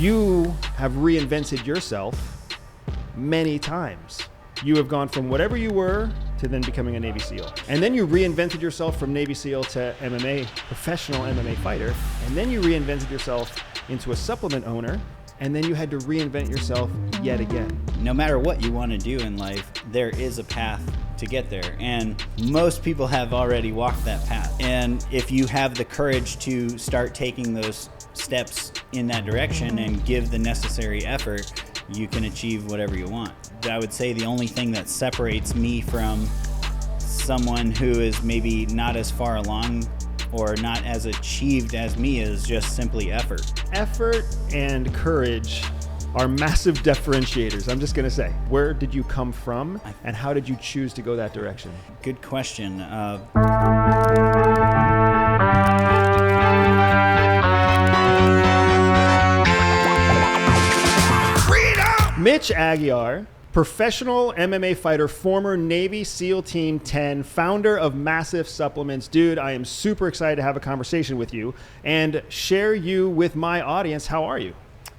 You have reinvented yourself many times. You have gone from whatever you were to then becoming a Navy SEAL. And then you reinvented yourself from Navy SEAL to MMA, professional MMA fighter. And then you reinvented yourself into a supplement owner. And then you had to reinvent yourself yet again. No matter what you want to do in life, there is a path to get there. And most people have already walked that path. And if you have the courage to start taking those steps in that direction and give the necessary effort, you can achieve whatever you want. I would say the only thing that separates me from someone who is maybe not as far along or not as achieved as me is just simply effort. Effort and courage are massive differentiators. I'm just going to say, where did you come from and how did you choose to go that direction? Good question. Mitch Aguiar, professional MMA fighter, former Navy SEAL Team 10, founder of MASF Supplements. Dude, I am super excited to have a conversation with you and share you with my audience. How are you?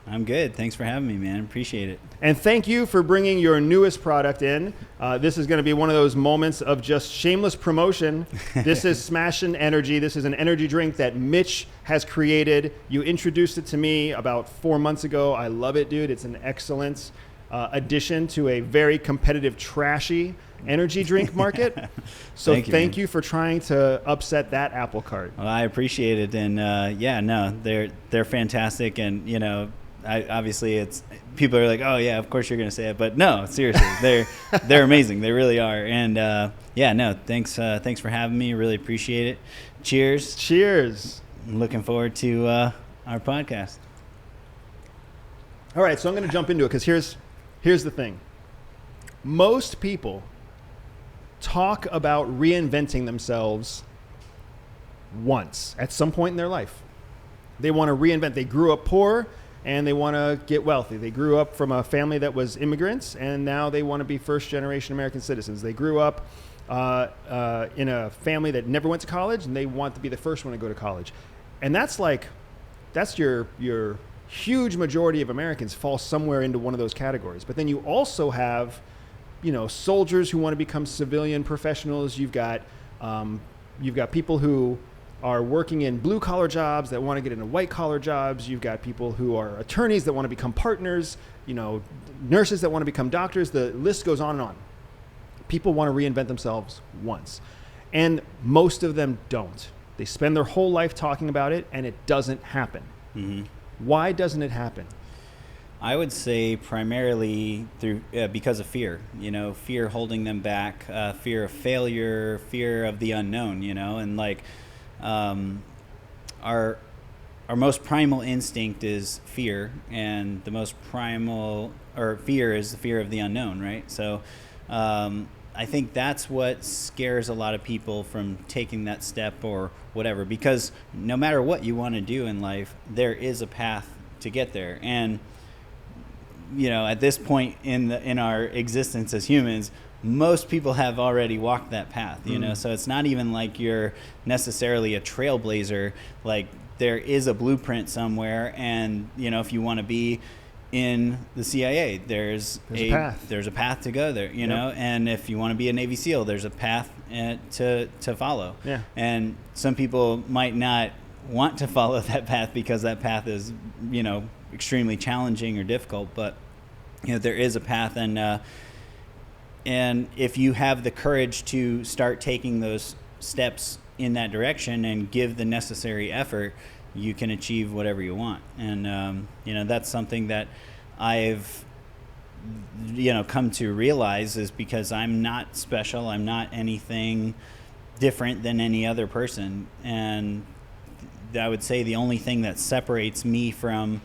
I'm good. Thanks for having me, man. Appreciate it. And thank you for bringing your newest product in. This is going to be one of those moments of just shameless promotion. This is Smashin' Energy. This is an energy drink that Mitch has created. You introduced it to me about 4 months ago. I love it, dude. It's an excellent addition to a very competitive, trashy energy drink market. So thank you for trying to upset that apple cart. Well, I appreciate it. And they're fantastic. And, you know, obviously it's people are like, oh yeah, of course you're going to say it, but no, seriously, they're amazing. They really are. And thanks for having me. Really appreciate it. Cheers. I'm looking forward to our podcast. All right. So I'm going to jump into it because here's the thing. Most people talk about reinventing themselves once at some point in their life. They want to reinvent. They grew up poor and they want to get wealthy. They grew up from a family that was immigrants, and now they want to be first-generation American citizens. They grew up in a family that never went to college, and they want to be the first one to go to college. And that's your huge majority of Americans fall somewhere into one of those categories. But then you also have, soldiers who want to become civilian professionals. You've got people who are working in blue-collar jobs that want to get into white-collar jobs. You've got people who are attorneys that want to become partners, nurses that want to become doctors. The list goes on and on. People want to reinvent themselves once. And most of them don't. They spend their whole life talking about it, and it doesn't happen. Mm-hmm. Why doesn't it happen? I would say primarily because of fear, fear holding them back, fear of failure, fear of the unknown, and our most primal instinct is fear, and the most primal fear is the fear of the unknown, right? So I think that's what scares a lot of people from taking that step or whatever, because no matter what you want to do in life, there is a path to get there. And at this point in our existence as humans, most people have already walked that path, so it's not even like you're necessarily a trailblazer. Like, there is a blueprint somewhere, and if you want to be in the CIA, there's a path to go there, and if you want to be a Navy SEAL, there's a path to follow. Yeah. And some people might not want to follow that path because that path is extremely challenging or difficult, but there is a path. And if you have the courage to start taking those steps in that direction and give the necessary effort, you can achieve whatever you want. And, that's something that I've, come to realize is because I'm not special. I'm not anything different than any other person. And I would say the only thing that separates me from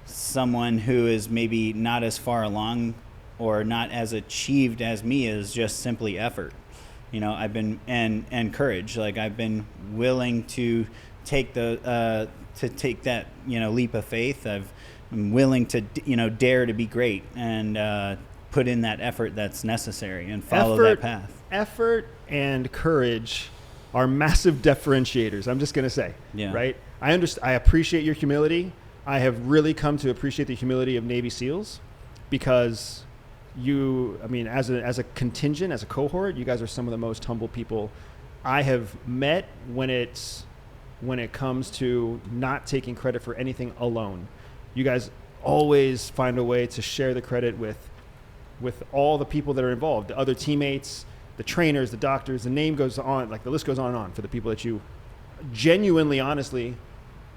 someone who is maybe not as far along or not as achieved as me is just simply effort. I've been and courage. Like, I've been willing to take that leap of faith. I'm willing to dare to be great and put in that effort that's necessary and follow that path. Effort and courage are massive differentiators. I'm just gonna say, right? I appreciate your humility. I have really come to appreciate the humility of Navy SEALs because as a contingent, as a cohort, you guys are some of the most humble people I have met when it comes to not taking credit for anything alone. You guys always find a way to share the credit with all the people that are involved, the other teammates, the trainers, the doctors, the name goes on, like the list goes on and on for the people that you genuinely, honestly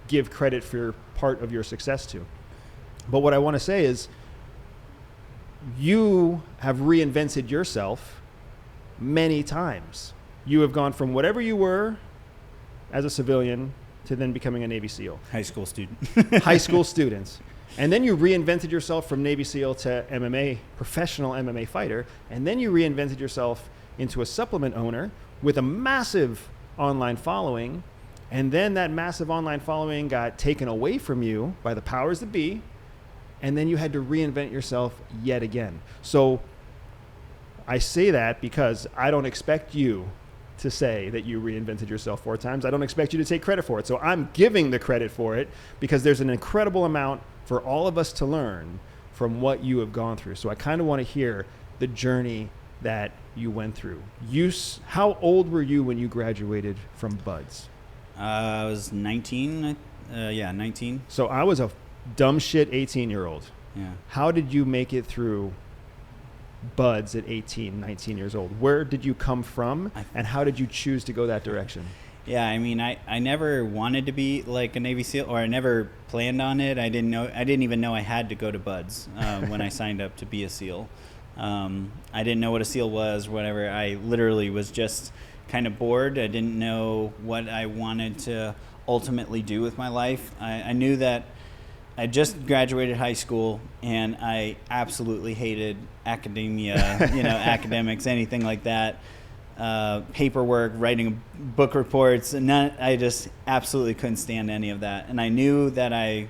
give credit for part of your success to. But what I want to say is you have reinvented yourself many times. You have gone from whatever you were as a civilian to then becoming a Navy SEAL. High school student. High school students. And then you reinvented yourself from Navy SEAL to MMA, professional MMA fighter. And then you reinvented yourself into a supplement owner with a massive online following. And then that massive online following got taken away from you by the powers that be. And then you had to reinvent yourself yet again. So I say that because I don't expect you to say that you reinvented yourself 4 times. I don't expect you to take credit for it. So I'm giving the credit for it because there's an incredible amount for all of us to learn from what you have gone through. So I kind of want to hear the journey that you went through. How old were you when you graduated from Buds? I was 19. 19. So I was a dumb shit 18-year-old. Yeah. How did you make it through Buds at 18, 19 years old? Where did you come from, and how did you choose to go that direction? Yeah, I mean, I never wanted to be like a Navy SEAL, or I never planned on it. I didn't even know I had to go to Buds when I signed up to be a SEAL. I didn't know what a SEAL was, whatever. I literally was just kind of bored. I didn't know what I wanted to ultimately do with my life. I knew that I just graduated high school, and I absolutely hated academia, academics, anything like that. Paperwork, writing book reports, and I just absolutely couldn't stand any of that. And I knew I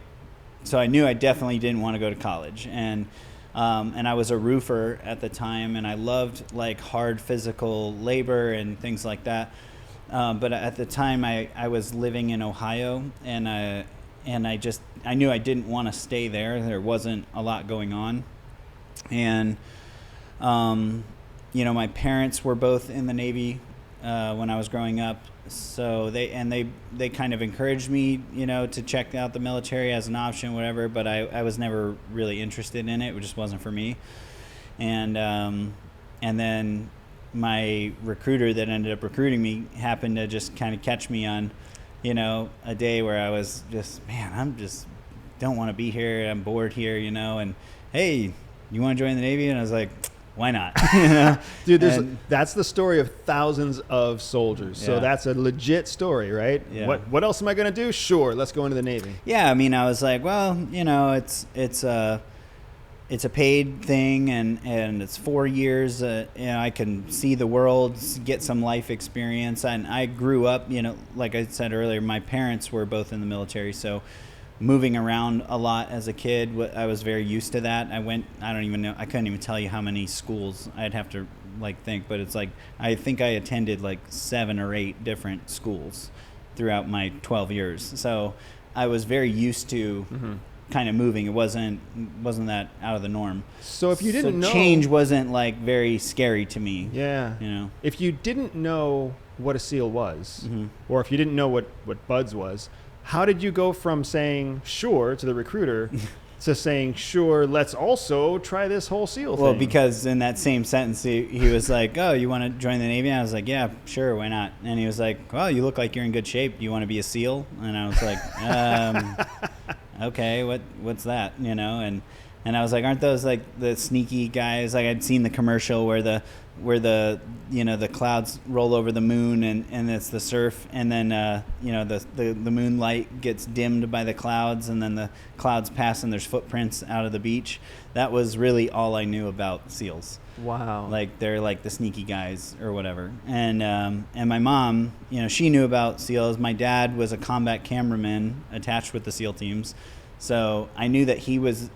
definitely didn't want to go to college. And I was a roofer at the time, and I loved like hard physical labor and things like that. But at the time I was living in Ohio, and I knew I didn't want to stay there. There wasn't a lot going on. And, my parents were both in the Navy when I was growing up. So they kind of encouraged me, to check out the military as an option, whatever. But I was never really interested in it. It just wasn't for me. And then my recruiter that ended up recruiting me happened to just kind of catch me on, a day where I was just, I'm just don't want to be here. I'm bored here, and hey, you want to join the Navy? And I was like, why not? Dude, that's the story of thousands of soldiers. So that's a legit story, right? Yeah. What else am I going to do? Sure, let's go into the Navy. Yeah, I mean, I was like, well, it's a paid thing, and it's 4 years. I can see the world, get some life experience. And I grew up, like I said earlier, my parents were both in the military, so moving around a lot as a kid, I was very used to that. I couldn't even tell you how many schools. I'd have to think, but it's like I think I attended 7 or 8 different schools throughout my 12 years. So I was very used to kind of moving. It wasn't that out of the norm. So if you didn't know, change wasn't very scary to me. Yeah. If you didn't know what a SEAL was, or if you didn't know what Buds was, how did you go from saying sure to the recruiter to saying sure, let's also try this whole SEAL thing? Well, because in that same sentence, he was like, oh, you want to join the Navy? And I was like, yeah, sure, why not? And he was like, well, you look like you're in good shape. Do you want to be a SEAL? And I was like, okay, what's that? And I was like, aren't those the sneaky guys? I'd seen the commercial where the clouds roll over the moon and it's the surf, and then the moonlight gets dimmed by the clouds, and then the clouds pass and there's footprints out of the beach. That was really all I knew about SEALs. Wow. They're the sneaky guys or whatever. And my mom, she knew about SEALs. My dad was a combat cameraman attached with the SEAL teams. So I knew that he was,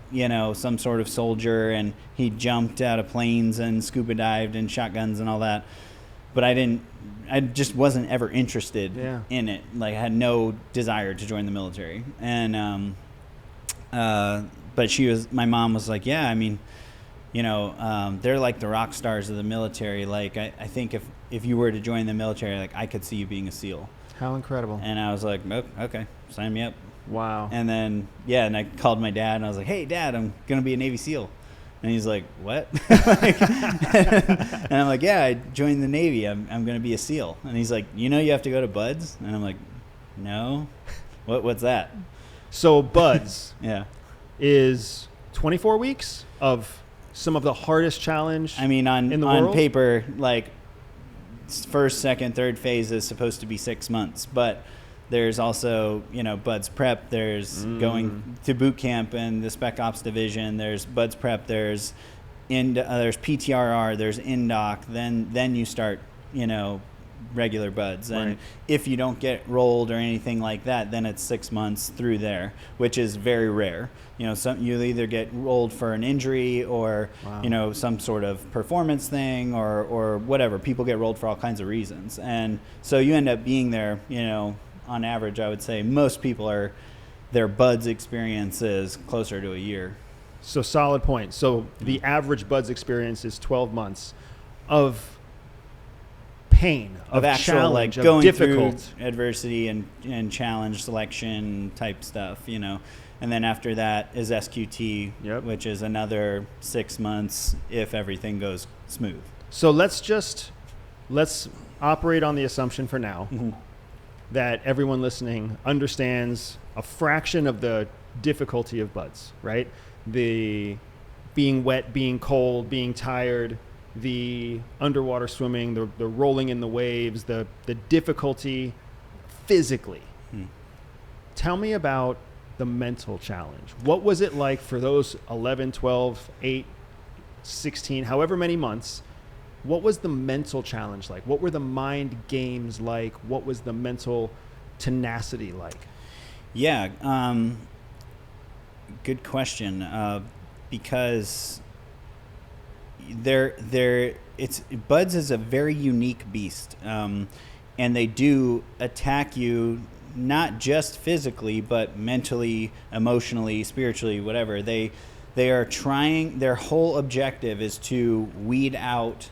some sort of soldier, and he jumped out of planes and scuba dived and shotguns and all that. But I just wasn't ever interested in it. I had no desire to join the military. And But my mom was like, yeah, I mean, they're like the rock stars of the military. Like, I think if you were to join the military, like, I could see you being a SEAL. How incredible. And I was like, oh, okay, sign me up. Wow. And then, and I called my dad and I was like, hey, Dad, I'm going to be a Navy SEAL. And he's like, what? And I'm like, yeah, I joined the Navy. I'm going to be a SEAL. And he's like, you have to go to BUDS? And I'm like, no. What's that? So BUDS yeah. is 24 weeks of some of the hardest challenge in the world? paper, like first, second, third phase is supposed to be 6 months. But there's also, BUDS prep. There's going to boot camp and the Spec Ops division. There's BUDS prep. There's PTRR. There's INDOC. Then you start, regular BUDS. And right. if you don't get rolled or anything like that, then it's 6 months through there, which is very rare. You'll either get rolled for an injury or, wow. Some sort of performance thing or whatever. People get rolled for all kinds of reasons. And so you end up being there, on average, I would say most people their BUDS experience is closer to a year. So solid point. So the average BUDS experience is 12 months of pain, of actual challenge, like going of difficult through adversity and challenge selection type stuff, And then after that is SQT, yep. which is another 6 months if everything goes smooth. So let's operate on the assumption for now that everyone listening understands a fraction of the difficulty of BUDS, right? The being wet, being cold, being tired, the underwater swimming, the rolling in the waves, the difficulty physically. Tell me about the mental challenge. What was it like for those 11, 12, 8, 16, however many months? What was the mental challenge like? What were the mind games like? What was the mental tenacity like? Yeah, good question. Because BUDS is a very unique beast, and they do attack you not just physically, but mentally, emotionally, spiritually, whatever. They are trying. Their whole objective is to weed out,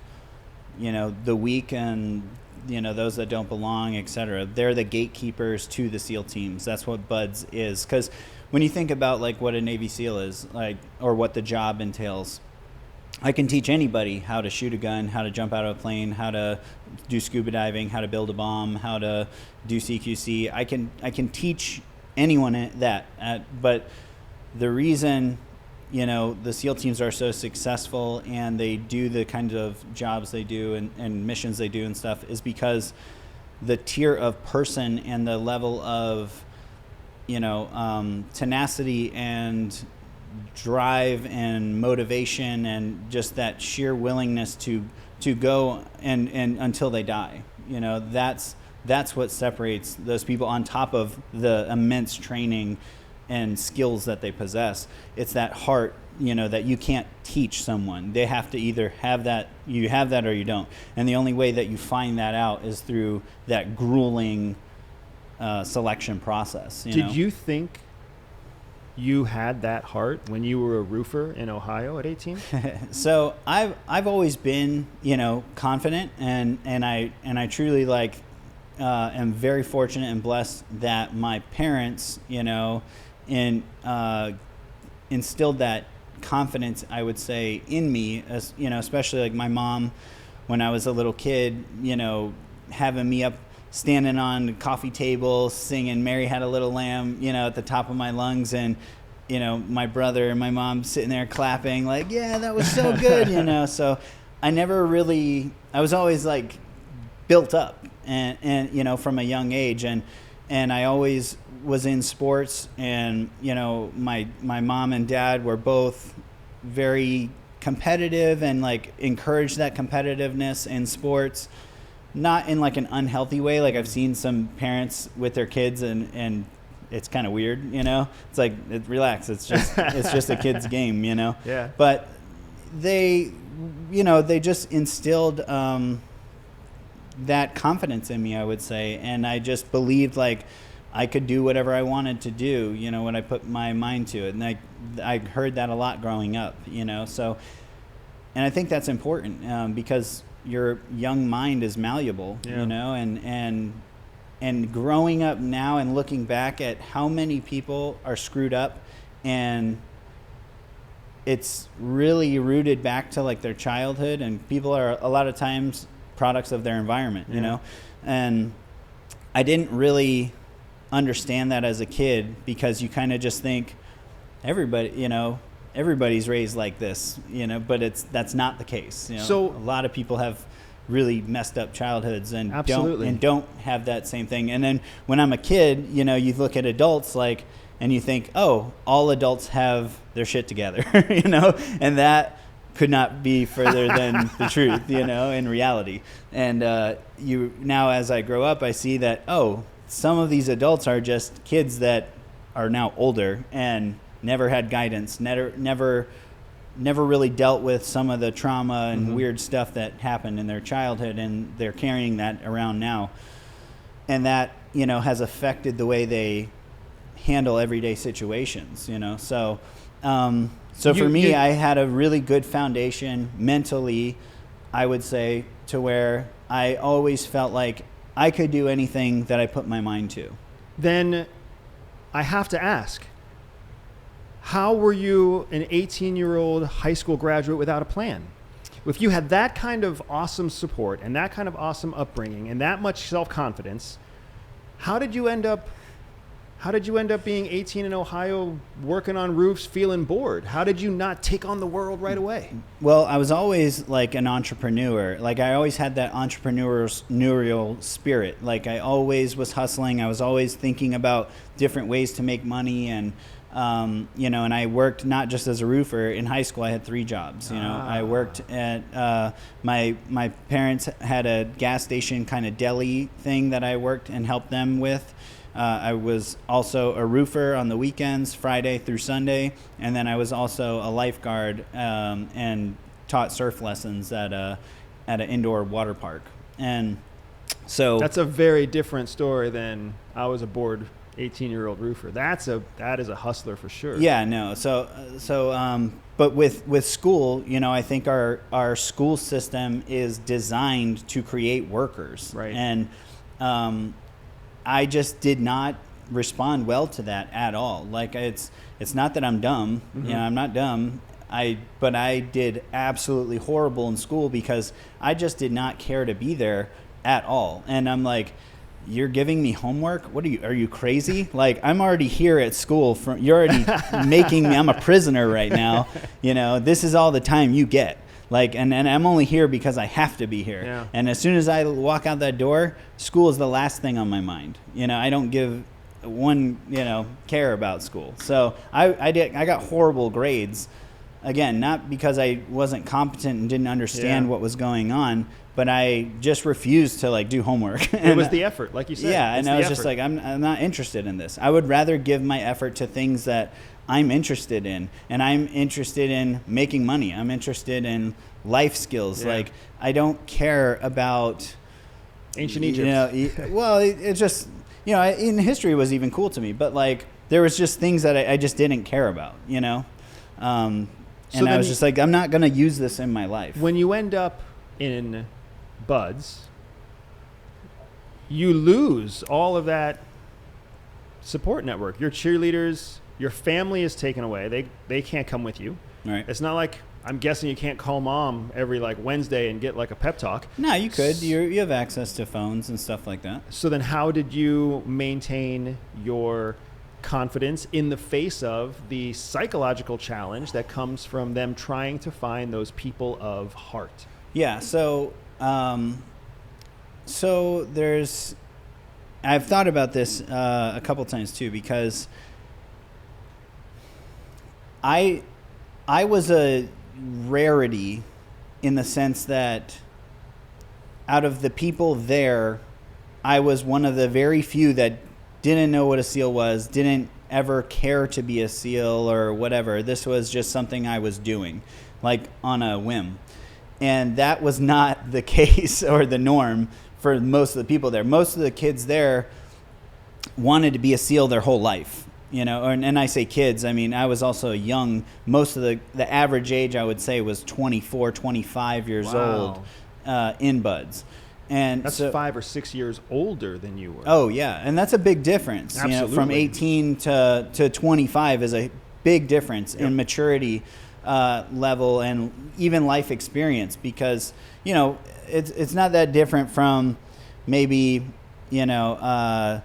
the weak and those that don't belong, etc. They're the gatekeepers to the SEAL teams. That's what BUDS is. Because when you think about like what a Navy SEAL is, like, or what the job entails, I can teach anybody how to shoot a gun, how to jump out of a plane, how to do scuba diving, how to build a bomb, how to do CQC. I can teach anyone that. But the reason the SEAL teams are so successful and they do the kind of jobs they do and missions they do and stuff is because the tier of person and the level of tenacity and drive and motivation and just that sheer willingness to go and until they die. That's what separates those people, on top of the immense training and skills that they possess. It's that heart, that you can't teach someone. They have to either have that, you have that or you don't. And the only way that you find that out is through that grueling selection process. Did you think you had that heart when you were a roofer in Ohio at 18? So I've always been, confident and I truly am very fortunate and blessed that my parents, instilled that confidence, I would say, in me, as especially like my mom when I was a little kid, having me up standing on the coffee table singing Mary Had a Little Lamb, at the top of my lungs, and my brother and my mom sitting there clapping like, yeah, that was so good. So I was always like built up and from a young age, and I always was in sports, and my mom and dad were both very competitive and like encouraged that competitiveness in sports, not in like an unhealthy way. Like I've seen some parents with their kids and it's kind of weird, it's like, relax. It's just a kid's game, Yeah. But they just instilled that confidence in me, I would say. And I just believed like I could do whatever I wanted to do, you know, when I put my mind to it. And I heard that a lot growing up, you know. So, and I think that's important because your young mind is malleable, you know, and growing up now and looking back at how many people are screwed up, and it's really rooted back to like their childhood, and people are a lot of times products of their environment, you know. And I didn't really understand that as a kid, because you kind of just think everybody's raised like this, you know, but that's not the case, you know. So a lot of people have really messed up childhoods and don't have that same thing. And then when I'm a kid, you know, you look at adults and you think, oh, all adults have their shit together, you know, and that could not be further than the truth, you know, in reality. And now as I grow up, I see that, oh, some of these adults are just kids that are now older and never had guidance, never really dealt with some of the trauma and weird stuff that happened in their childhood, and they're carrying that around now. And that, you know, has affected the way they handle everyday situations, you know. So for me, I had a really good foundation mentally, I would say, to where I always felt like I could do anything that I put my mind to. Then I have to ask, how were you an 18-year-old high school graduate without a plan? If you had that kind of awesome support and that kind of awesome upbringing and that much self-confidence, how did you end up being 18 in Ohio, working on roofs, feeling bored? How did you not take on the world right away? Well, I was always like an entrepreneur. Like I always had that entrepreneurial spirit. Like I always was hustling. I was always thinking about different ways to make money. And, you know, and I worked not just as a roofer. In high school, I had 3 jobs. You know, I worked at, my parents had a gas station kind of deli thing that I worked and helped them with. I was also a roofer on the weekends, Friday through Sunday, and then I was also a lifeguard and taught surf lessons at an indoor water park. And so that's a very different story than I was a bored 18-year-old roofer. That is a hustler for sure. Yeah, no. So but with school, you know, I think our school system is designed to create workers, right? And I just did not respond well to that at all. Like it's not that I'm dumb, you know, I'm not dumb. But I did absolutely horrible in school because I just did not care to be there at all. And I'm like, you're giving me homework? Are you crazy? Like I'm already here at school. You're already making me, I'm a prisoner right now. You know, this is all the time you get. Like, and I'm only here because I have to be here. Yeah. And as soon as I walk out that door, school is the last thing on my mind. You know, I don't give care about school. So I got horrible grades. Again, not because I wasn't competent and didn't understand what was going on, but I just refused to like do homework. It was the effort, like you said. Yeah, and I was just like, I'm not interested in this. I would rather give my effort to things that I'm interested in, and I'm interested in making money. I'm interested in life skills. Yeah. Like I don't care about ancient Egypt. You know, well, it just, you know, in history was even cool to me, but like there was just things that I just didn't care about, you know. And I was just like, I'm not going to use this in my life. When you end up in Buds, you lose all of that support network. Your cheerleaders, your family is taken away. They can't come with you. Right. It's not like, I'm guessing you can't call mom every like Wednesday and get like a pep talk. No, you could. You have access to phones and stuff like that. So then how did you maintain your confidence in the face of the psychological challenge that comes from them trying to find those people of heart? Yeah. So I've thought about this a couple times too, because I was a rarity in the sense that out of the people there, I was one of the very few that didn't know what a SEAL was, didn't ever care to be a SEAL or whatever. This was just something I was doing, like on a whim. And that was not the case or the norm for most of the people there. Most of the kids there wanted to be a SEAL their whole life. And I say kids, I mean, I was also young. Most of the average age, I would say, was 24, 25 years old in buds. And that's 5 or 6 years older than you were. Oh, yeah. And that's a big difference. Absolutely. From 18 to 25 is a big difference in maturity level and even life experience, because, it's not that different from maybe, 5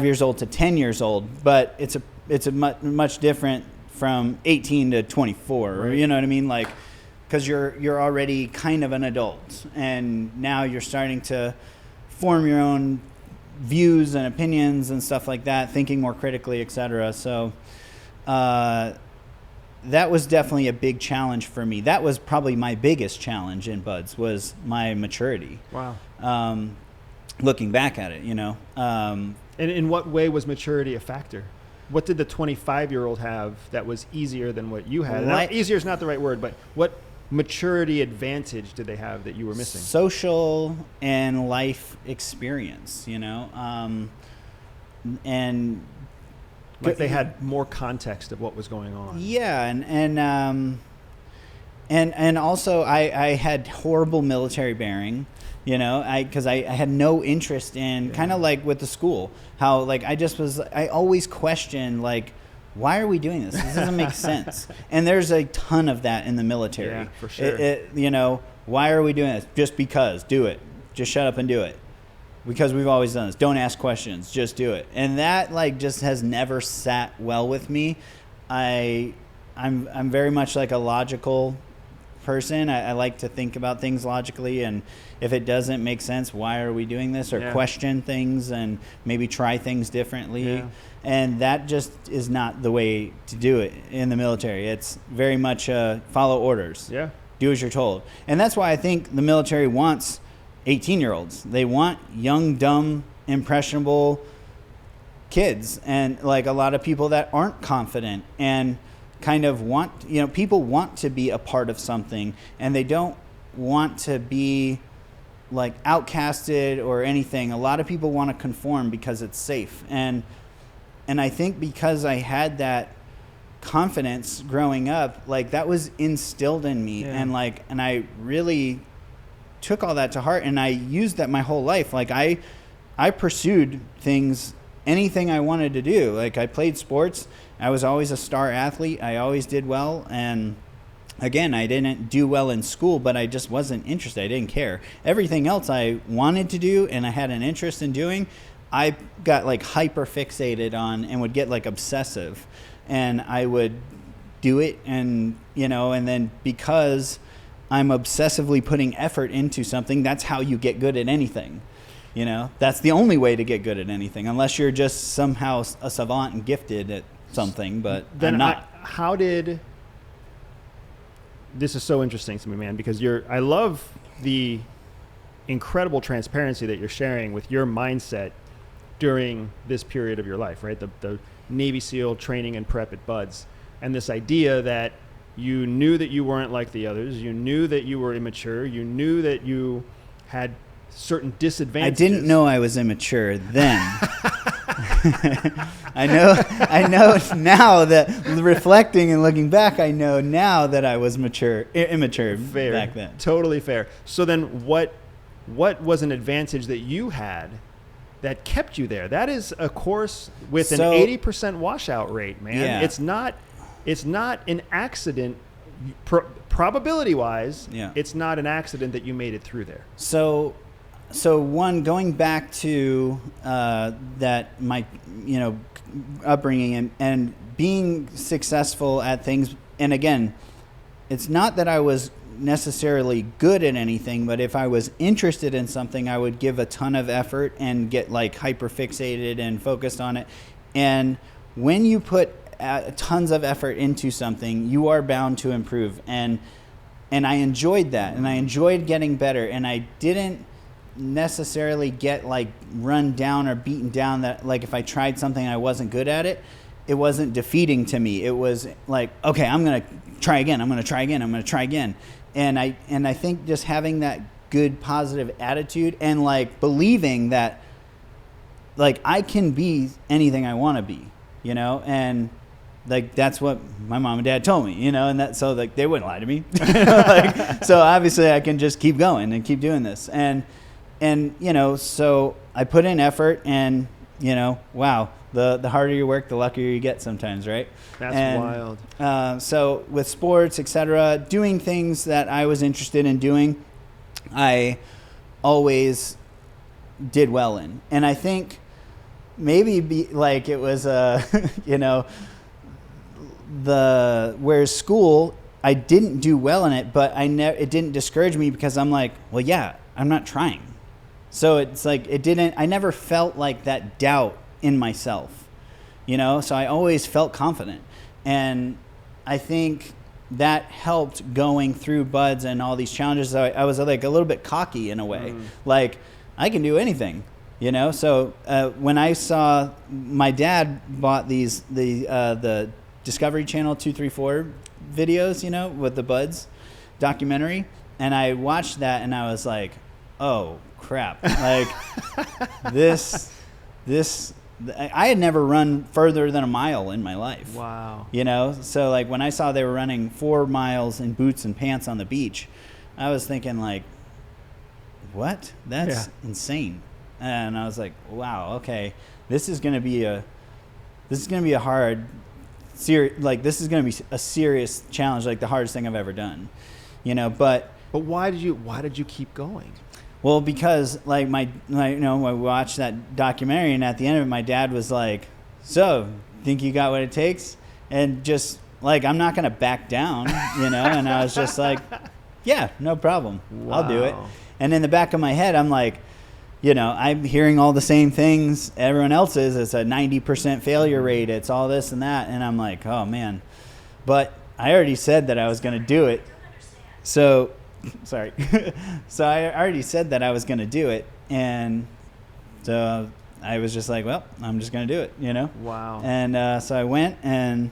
years old to 10 years old, but it's a much different from 18 to 24. Right. You know what I mean? Like, because you're already kind of an adult, and now you're starting to form your own views and opinions and stuff like that, thinking more critically, etc. So that was definitely a big challenge for me. That was probably my biggest challenge in buds, was my maturity. Wow. Looking back at it, And in what way was maturity a factor? What did the 25-year-old have that was easier than what you had? Now, easier is not the right word, but what maturity advantage did they have that you were missing? Social and life experience, and like they had more context of what was going on. Yeah, and also I had horrible military bearing. Because I had no interest in, kind of like with the school, how like I always questioned, like, why are we doing this? This doesn't make sense. And there's a ton of that in the military. Yeah, for sure. Why are we doing this? Just because. Do it. Just shut up and do it. Because we've always done this. Don't ask questions. Just do it. And that like just has never sat well with me. I'm very much like a logical person. I like to think about things logically, and if it doesn't make sense, why are we doing this? Or question things and maybe try things differently. Yeah. And that just is not the way to do it in the military. It's very much follow orders. Yeah. Do as you're told. And that's why I think the military wants 18-year-olds. They want young, dumb, impressionable kids, and like a lot of people that aren't confident and kind of want, people want to be a part of something, and they don't want to be like outcasted or anything. A lot of people want to conform because it's safe. And I think because I had that confidence growing up, like that was instilled in me. And I really took all that to heart, and I used that my whole life. Like I pursued things, anything I wanted to do. Like I played sports. I was always a star athlete. I always did well. And again, I didn't do well in school, but I just wasn't interested. I didn't care. Everything else I wanted to do and I had an interest in doing, I got like hyper fixated on and would get like obsessive. And I would do it, and and then because I'm obsessively putting effort into something, that's how you get good at anything. That's the only way to get good at anything, unless you're just somehow a savant and gifted at something, but then I'm not. This is so interesting to me, man, because I love the incredible transparency that you're sharing with your mindset during this period of your life, right? The Navy SEAL training and prep at Buds, and this idea that you knew that you weren't like the others, you knew that you were immature, you knew that you had certain disadvantages. I didn't know I was immature then. I know now that reflecting and looking back, I know now that I was immature fair. Back then. Totally fair. So then what was an advantage that you had that kept you there? That is a course with an 80% washout rate, man. Yeah. It's not an accident. Probability wise, it's not an accident that you made it through there. So one, going back to that my upbringing and being successful at things, and again, it's not that I was necessarily good at anything, but if I was interested in something, I would give a ton of effort and get like hyper fixated and focused on it. And when you put tons of effort into something, you are bound to improve. And I enjoyed that, and I enjoyed getting better, and I didn't necessarily get like run down or beaten down, that like if I tried something I wasn't good at it, it wasn't defeating to me. It was like, okay, I'm going to try again. I'm going to try again. I'm going to try again. And I think just having that good positive attitude and like believing that like I can be anything I want to be, you know, and like that's what my mom and dad told me, you know, and that so like they wouldn't lie to me. Like, so obviously I can just keep going and keep doing this, and you know, so I put in effort, and you know, wow, the harder you work, the luckier you get sometimes, right? That's wild. So with sports, etc., doing things that I was interested in doing, I always did well in, and I think maybe like it was you know, whereas school I didn't do well in it, but it didn't discourage me because I'm like, well, yeah, I'm not trying. So it's like I never felt like that doubt in myself, you know, so I always felt confident. And I think that helped going through buds and all these challenges. I was like a little bit cocky in a way, like I can do anything, you know. So when I saw my dad bought the Discovery Channel 234 videos, you know, with the buds documentary, and I watched that and I was like, oh crap, like this I had never run further than a mile in my life. Wow. You know, so like when I saw they were running 4 miles in boots and pants on the beach, I was thinking like, what? That's insane. And I was like, wow, okay, this is going to be a hard, like this is going to be a serious challenge, like the hardest thing I've ever done, you know. But why did you keep going? Well, because like my you know, I watched that documentary, and at the end of it, my dad was like, "So, think you got what it takes?" And just like, I'm not gonna back down, you know. And I was just like, "Yeah, no problem, I'll do it." And in the back of my head, I'm like, you know, I'm hearing all the same things everyone else is. It's a 90% failure rate. It's all this and that, and I'm like, oh man. But I already said that I was gonna do it, so. Sorry. So I already said that I was going to do it. And so I was just like, well, I'm just going to do it, you know? Wow. And so I went, and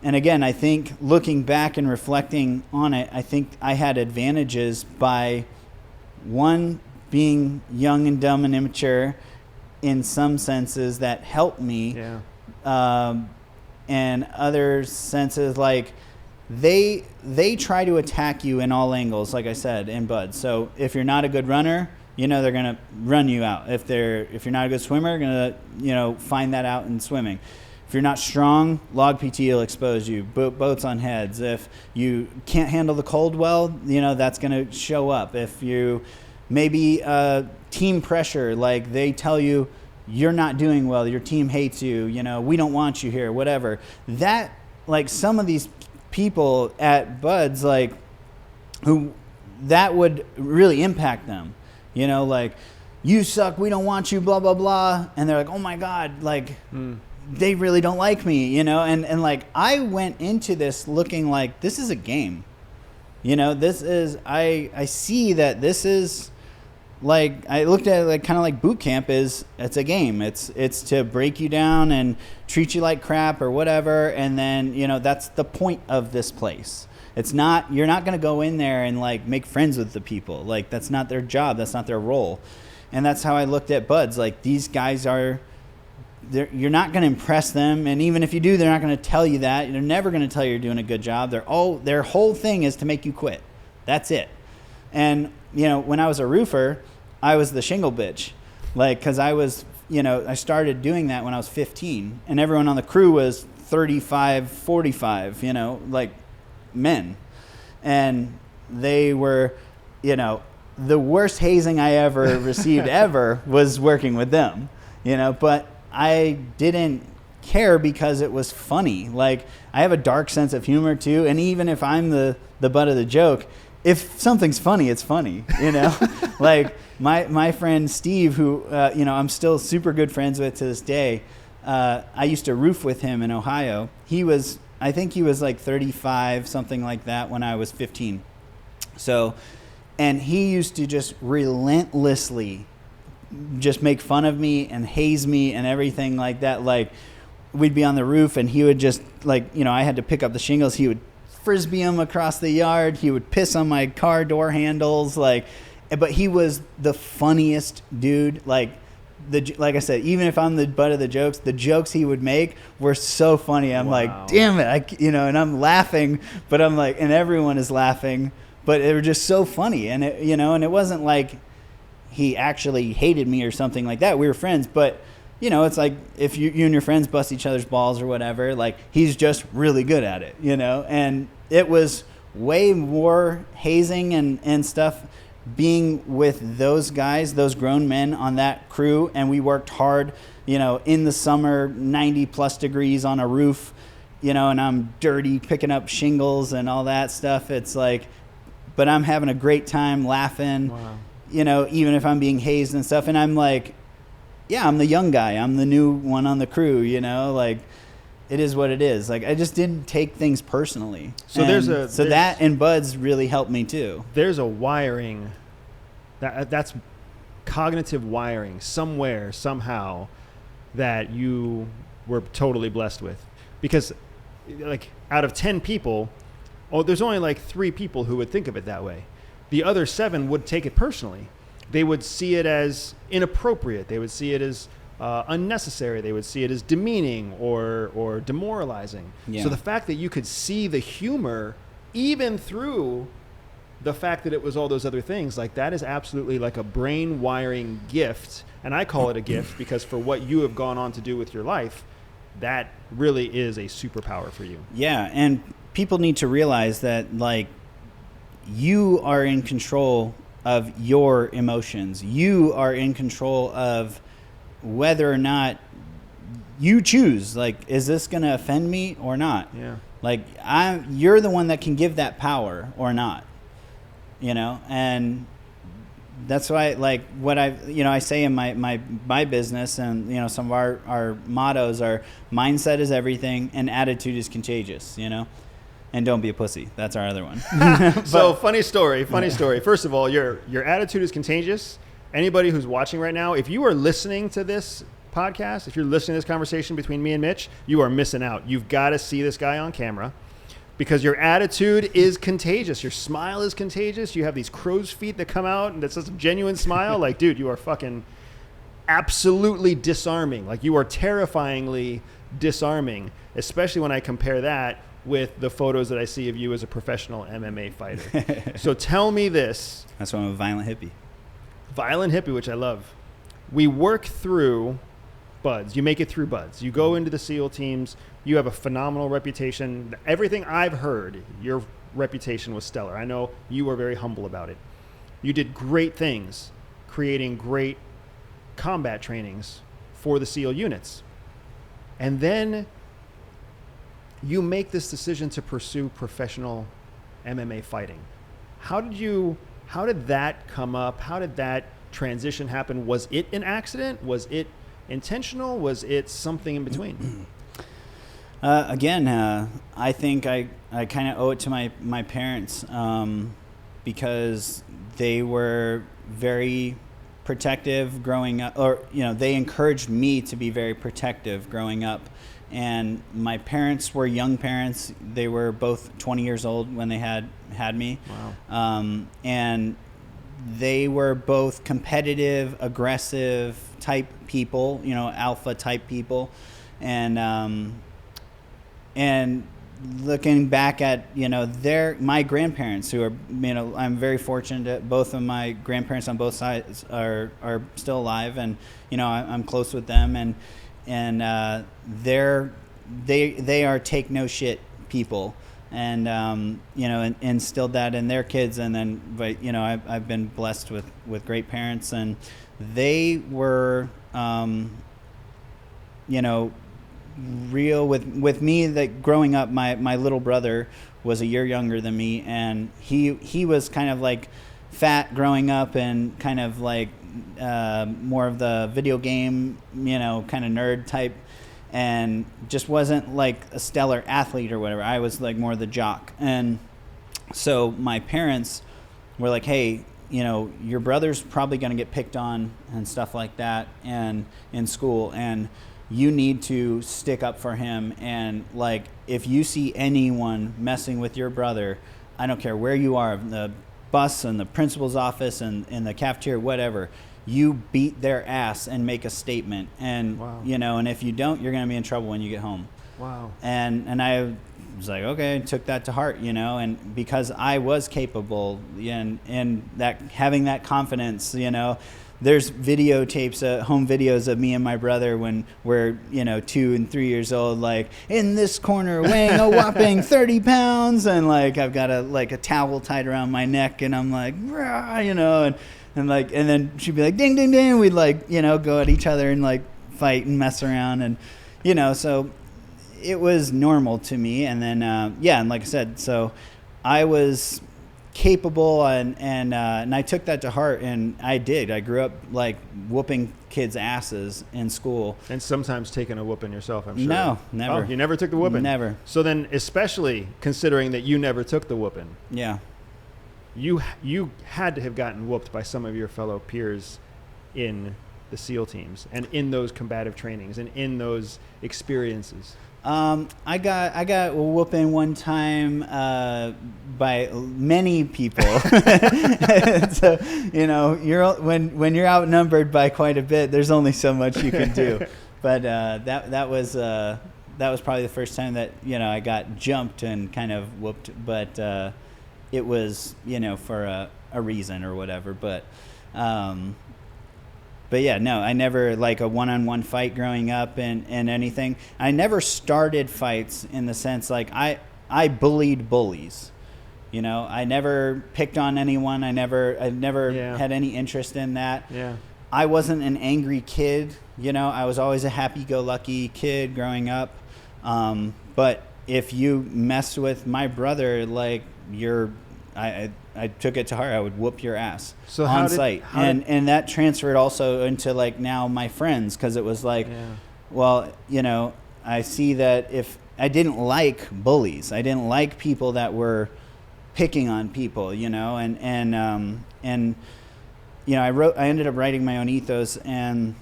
again, I think looking back and reflecting on it, I think I had advantages by, one, being young and dumb and immature in some senses that helped me. Yeah. And other senses, like, they try to attack you in all angles, like I said, in buds. So if you're not a good runner, you know, they're going to run you out. If you're not a good swimmer, going to, you know, find that out in swimming. If you're not strong, log PT will expose you, boats on heads. If you can't handle the cold well, you know, that's going to show up. If you maybe team pressure, like they tell you you're not doing well, your team hates you, you know, we don't want you here, whatever. That, like, some of these people at buds, like, who that would really impact them, you know, like, you suck, we don't want you, blah blah blah, and they're like, oh my god, like they really don't like me, you know. And like, I went into this looking like this is a game, you know. This is, I see that this is, like, I looked at it like kind of like boot camp it's a game. It's to break you down and treat you like crap or whatever, and then, you know, that's the point of this place. It's not, you're not going to go in there and like make friends with the people. Like, that's not their job, that's not their role. And that's how I looked at buds. Like, these guys you're not going to impress them, and even if you do, they're not going to tell you that. They're never going to tell you you're doing a good job. Their whole thing is to make you quit. That's it. And, you know, when I was a roofer, I was the shingle bitch, like, because I was, you know, I started doing that when I was 15, and everyone on the crew was 35, 45, you know, like men. And they were, you know, the worst hazing I ever received ever was working with them, you know, but I didn't care because it was funny. Like, I have a dark sense of humor too, and even if I'm the butt of the joke, if something's funny, it's funny, you know. Like, my friend Steve, who you know, I'm still super good friends with to this day. I used to roof with him in Ohio. I think he was like 35, something like that, when I was 15. So, and he used to just relentlessly just make fun of me and haze me and everything like that. Like, we'd be on the roof and he would just, like, you know, I had to pick up the shingles. He would frisbee him across the yard. He would piss on my car door handles, like, but he was the funniest dude. Like, like I said, even if I'm the butt of the jokes he would make were so funny. I'm like, damn it, and I'm laughing, but I'm like, and everyone is laughing, but they were just so funny, and and it wasn't like he actually hated me or something like that. We were friends, but it's like if you and your friends bust each other's balls or whatever, like he's just really good at it, and it was way more hazing and stuff being with those guys, those grown men on that crew, and we worked hard, in the summer, 90 plus degrees on a roof, and I'm dirty picking up shingles and all that stuff. It's like, but I'm having a great time laughing, even if I'm being hazed and stuff. And I'm like, yeah, I'm the young guy. I'm the new one on the crew, like it is what it is. Like I just didn't take things personally. So that and buds really helped me too. There's a wiring that's cognitive wiring somewhere, somehow, that you were totally blessed with, because like out of 10 people, there's only like 3 people who would think of it that way. The other 7 would take it personally. They would see it as inappropriate. They would see it as unnecessary. They would see it as demeaning or demoralizing. Yeah. So the fact that you could see the humor even through the fact that it was all those other things, like that is absolutely like a brain wiring gift. And I call it a gift because for what you have gone on to do with your life, that really is a superpower for you. Yeah. And people need to realize that like you are in control of your emotions. You are in control of whether or not you choose, like, is this going to offend me or not? Yeah. Like you're the one that can give that power or not, and that's why, like what I say in my business, and, some of our mottos are mindset is everything and attitude is contagious, and don't be a pussy. That's our other one. So funny story. First of all, your attitude is contagious. Anybody who's watching right now, if you are listening to this podcast, if you're listening to this conversation between me and Mitch, you are missing out. You've got to see this guy on camera because your attitude is contagious. Your smile is contagious. You have these crow's feet that come out and that's just a genuine smile. Like, dude, you are fucking absolutely disarming. Like you are terrifyingly disarming, especially when I compare that with the photos that I see of you as a professional MMA fighter. So tell me this. That's why I'm a violent hippie. Violent hippie, which I love. We work through buds. You make it through buds. You go into the SEAL teams. You have a phenomenal reputation. Everything I've heard, your reputation was stellar. I know you were very humble about it. You did great things, creating great combat trainings for the SEAL units. And then you make this decision to pursue professional MMA fighting. How did that come up? How did that transition happen? Was it an accident? Was it intentional? Was it something in between? I think I kind of owe it to my parents because they were very protective growing up, or they encouraged me to be very protective growing up. And my parents were young parents. They were both 20 years old when they had me. Wow. And they were both competitive, aggressive type people, alpha type people. And looking back at, my grandparents who are, I'm very fortunate that both of my grandparents on both sides are still alive, and, I'm close with them, and they are take no shit people, and instilled that in their kids. And then, but I've been blessed with great parents, and they were real with me. That growing up, my little brother was a year younger than me, and he was kind of like fat growing up, and kind of like more of the video game, kind of nerd type, and just wasn't like a stellar athlete or whatever. I was like more the jock. And so my parents were like, hey, your brother's probably going to get picked on and stuff like that, and in school, and you need to stick up for him. And like, if you see anyone messing with your brother, I don't care where you are, the bus and the principal's office and in the cafeteria, whatever, you beat their ass and make a statement. And, you know, and if you don't, you're going to be in trouble when you get home. Wow. And I was like, okay, I took that to heart, you know, and because I was capable and that having that confidence, you know, there's videotapes, home videos of me and my brother when we're, you know, 2 and 3 years old, like in this corner weighing a whopping 30 pounds. And like, I've got a towel tied around my neck and I'm like, rah, you know, and then she'd be like, ding, ding, ding. We'd like, you know, go at each other and like fight and mess around. And, you know, so it was normal to me. And then, and like I said, so I was capable and I took that to heart, and I grew up like whooping kids' asses in school. And sometimes taking a whooping yourself, I'm sure. No, never. Oh, you never took the whooping? Never. So then, especially considering that you never took the whooping. Yeah. You had to have gotten whooped by some of your fellow peers in the SEAL teams and in those combative trainings and in those experiences. I got a whooping one time by many people. So, you know, when you're outnumbered by quite a bit, there's only so much you can do. But that was probably the first time that, you know, I got jumped and kind of whooped. But it was, you know, for a reason or whatever. But yeah, no, I never like a one-on-one fight growing up and anything. I never started fights in the sense like I bullied bullies. You know, I never picked on anyone. I never had any interest in that. Yeah. I wasn't an angry kid. You know, I was always a happy-go-lucky kid growing up. But if you messed with my brother, like I took it to heart. I would whoop your ass on site. And that transferred also into like now my friends, because it was like, well, you know, I see that if I didn't like bullies, I didn't like people that were picking on people, you know, and you know, I ended up writing my own ethos, and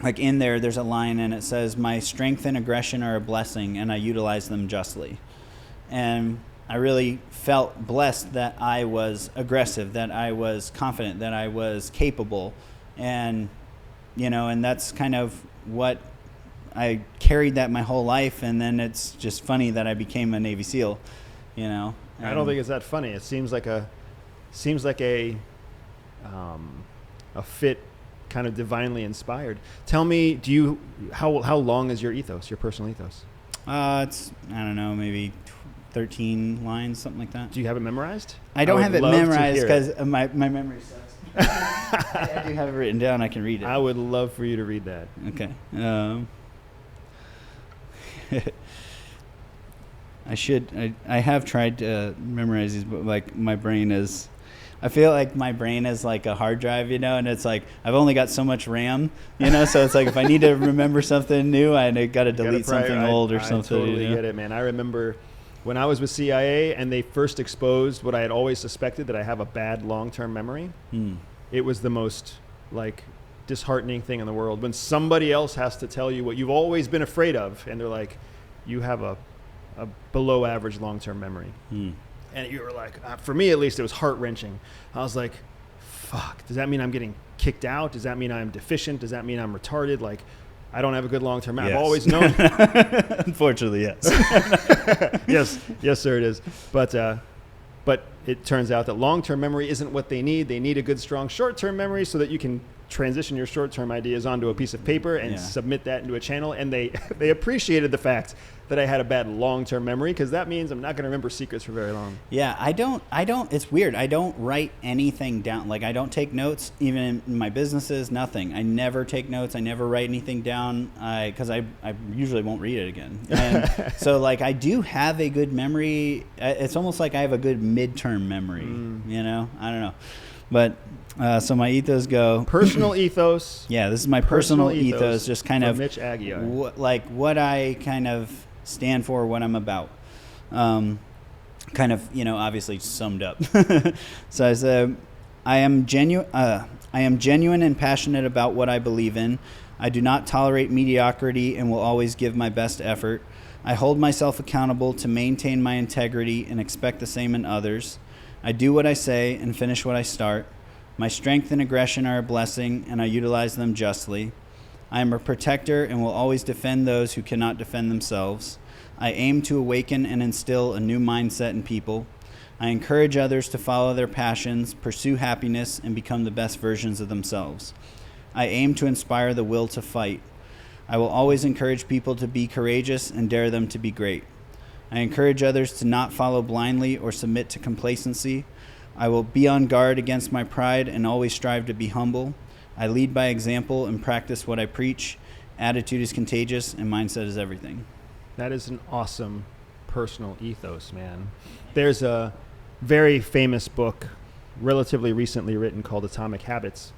like in there's a line and it says, my strength and aggression are a blessing and I utilize them justly. And I really felt blessed that I was aggressive, that I was confident, that I was capable. And, you know, and that's kind of what I carried that my whole life. And then it's just funny that I became a Navy SEAL, you know. I don't think it's that funny. It seems like a fit, kind of divinely inspired. Tell me, how long is your ethos, your personal ethos? It's, I don't know, maybe 13 lines, something like that. Do you have it memorized? I don't have it memorized because my memory sucks. I do have it written down. I can read it. I would love for you to read that. Okay. I have tried to memorize these, but like I feel like my brain is like a hard drive, you know, and it's like I've only got so much RAM, you know, so it's like if I need to remember something new, I got to delete something old or something. I totally get it, man. I remember when I was with CIA and they first exposed what I had always suspected, that I have a bad long-term memory. It was the most like disheartening thing in the world when somebody else has to tell you what you've always been afraid of, and they're like, you have a below average long-term memory. And you were like, for me at least, it was heart-wrenching. I was like, fuck, does that mean I'm getting kicked out? Does that mean I'm deficient? Does that mean I'm retarded? Like, I don't have a good long-term memory. Yes. I've always known. Unfortunately, yes. Yes, sir, it is. But it turns out that long-term memory isn't what they need. They need a good, strong short-term memory so that you can transition your short-term ideas onto a piece of paper and submit that into a channel. And they appreciated the fact that I had a bad long-term memory, because that means I'm not going to remember secrets for very long. Yeah, I don't, it's weird. I don't write anything down. Like, I don't take notes, even in my businesses, nothing. I never take notes. I never write anything down, because I usually won't read it again. And so, like, I do have a good memory. It's almost like I have a good midterm memory, you know? I don't know. But, so my ethos go. Personal ethos. Yeah, this is my personal ethos, just kind of Mitch Aguiar. What I kind of stand for, what I'm about. Kind of, you know, obviously summed up. So I said, I am genuine and passionate about what I believe in. I do not tolerate mediocrity and will always give my best effort. I hold myself accountable to maintain my integrity and expect the same in others. I do what I say and finish what I start. My strength and aggression are a blessing, and I utilize them justly. I am a protector and will always defend those who cannot defend themselves. I aim to awaken and instill a new mindset in people. I encourage others to follow their passions, pursue happiness, and become the best versions of themselves. I aim to inspire the will to fight. I will always encourage people to be courageous and dare them to be great. I encourage others to not follow blindly or submit to complacency. I will be on guard against my pride and always strive to be humble. I lead by example and practice what I preach. Attitude is contagious and mindset is everything. That is an awesome personal ethos, man. There's a very famous book, relatively recently written, called Atomic Habits.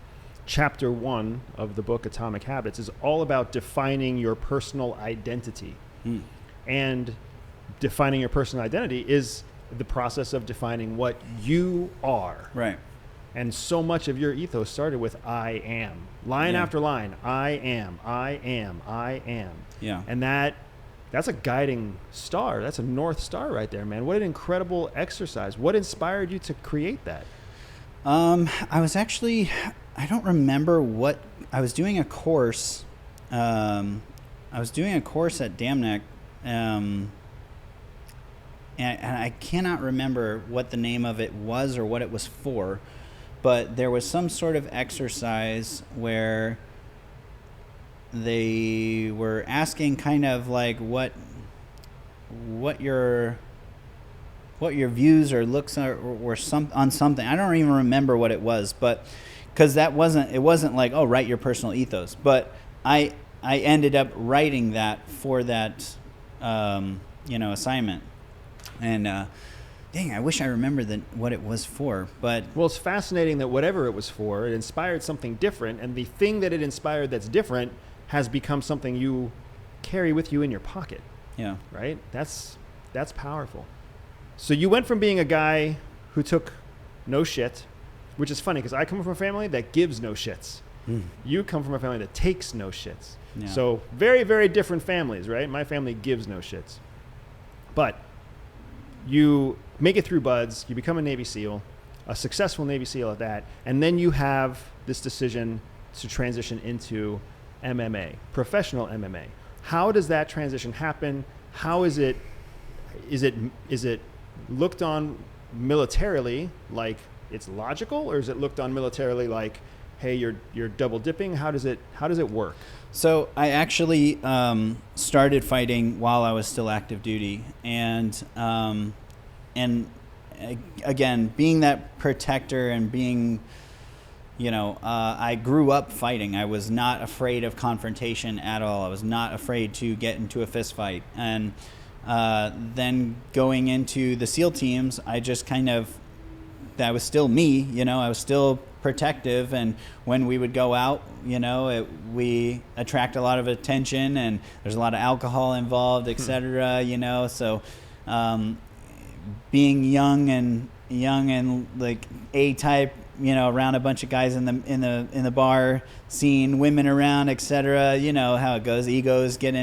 Chapter 1 of the book Atomic Habits is all about defining your personal identity. And defining your personal identity is the process of defining what you are. Right. And so much of your ethos started with I am. Line after line, I am, I am, I am. Yeah. And that's a guiding star. That's a North Star right there, man. What an incredible exercise. What inspired you to create that? I don't remember what, I was doing a course. I was doing a course at Damneck, and I cannot remember what the name of it was or what it was for. But there was some sort of exercise where they were asking kind of like what your views or looks are, or on something. I don't even remember what it was, but because it wasn't like, oh, write your personal ethos. But I ended up writing that for that assignment, and dang, I wish I remembered what it was for. But well, it's fascinating that whatever it was for, it inspired something different, and the thing that it inspired that's different has become something you carry with you in your pocket. Yeah. Right? That's powerful. So you went from being a guy who took no shit, which is funny because I come from a family that gives no shits. You come from a family that takes no shits. Yeah. So very, very different families, right? My family gives no shits. But you make it through BUD/S, you become a Navy SEAL, a successful Navy SEAL at that, and then you have this decision to transition into MMA, professional MMA. How does that transition happen? How is it looked on militarily like it's logical, or is it looked on militarily like, hey, you're double dipping? How does it work? So I actually started fighting while I was still active duty, and again, being that protector and being, I grew up fighting. I was not afraid of confrontation at all. I was not afraid to get into a fist fight. And then going into the SEAL teams, I just that was still me, I was still protective, and when we would go out, we attract a lot of attention, and there's a lot of alcohol involved, etc. So being young and like A-type, around a bunch of guys in the bar scene, women around, etc. How it goes, egos get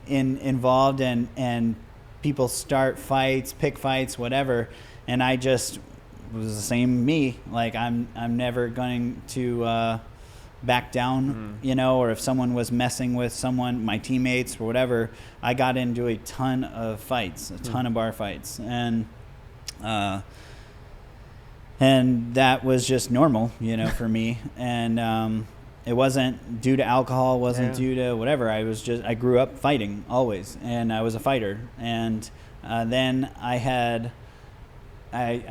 involved, and people start fights, pick fights, whatever, and I just was the same me. Like I'm never going to back down, or if someone was messing with someone, my teammates or whatever, I got into a ton of fights, a ton of bar fights, and that was just normal, for me. And it wasn't due to alcohol, wasn't due to whatever. I grew up fighting always, and I was a fighter. And then I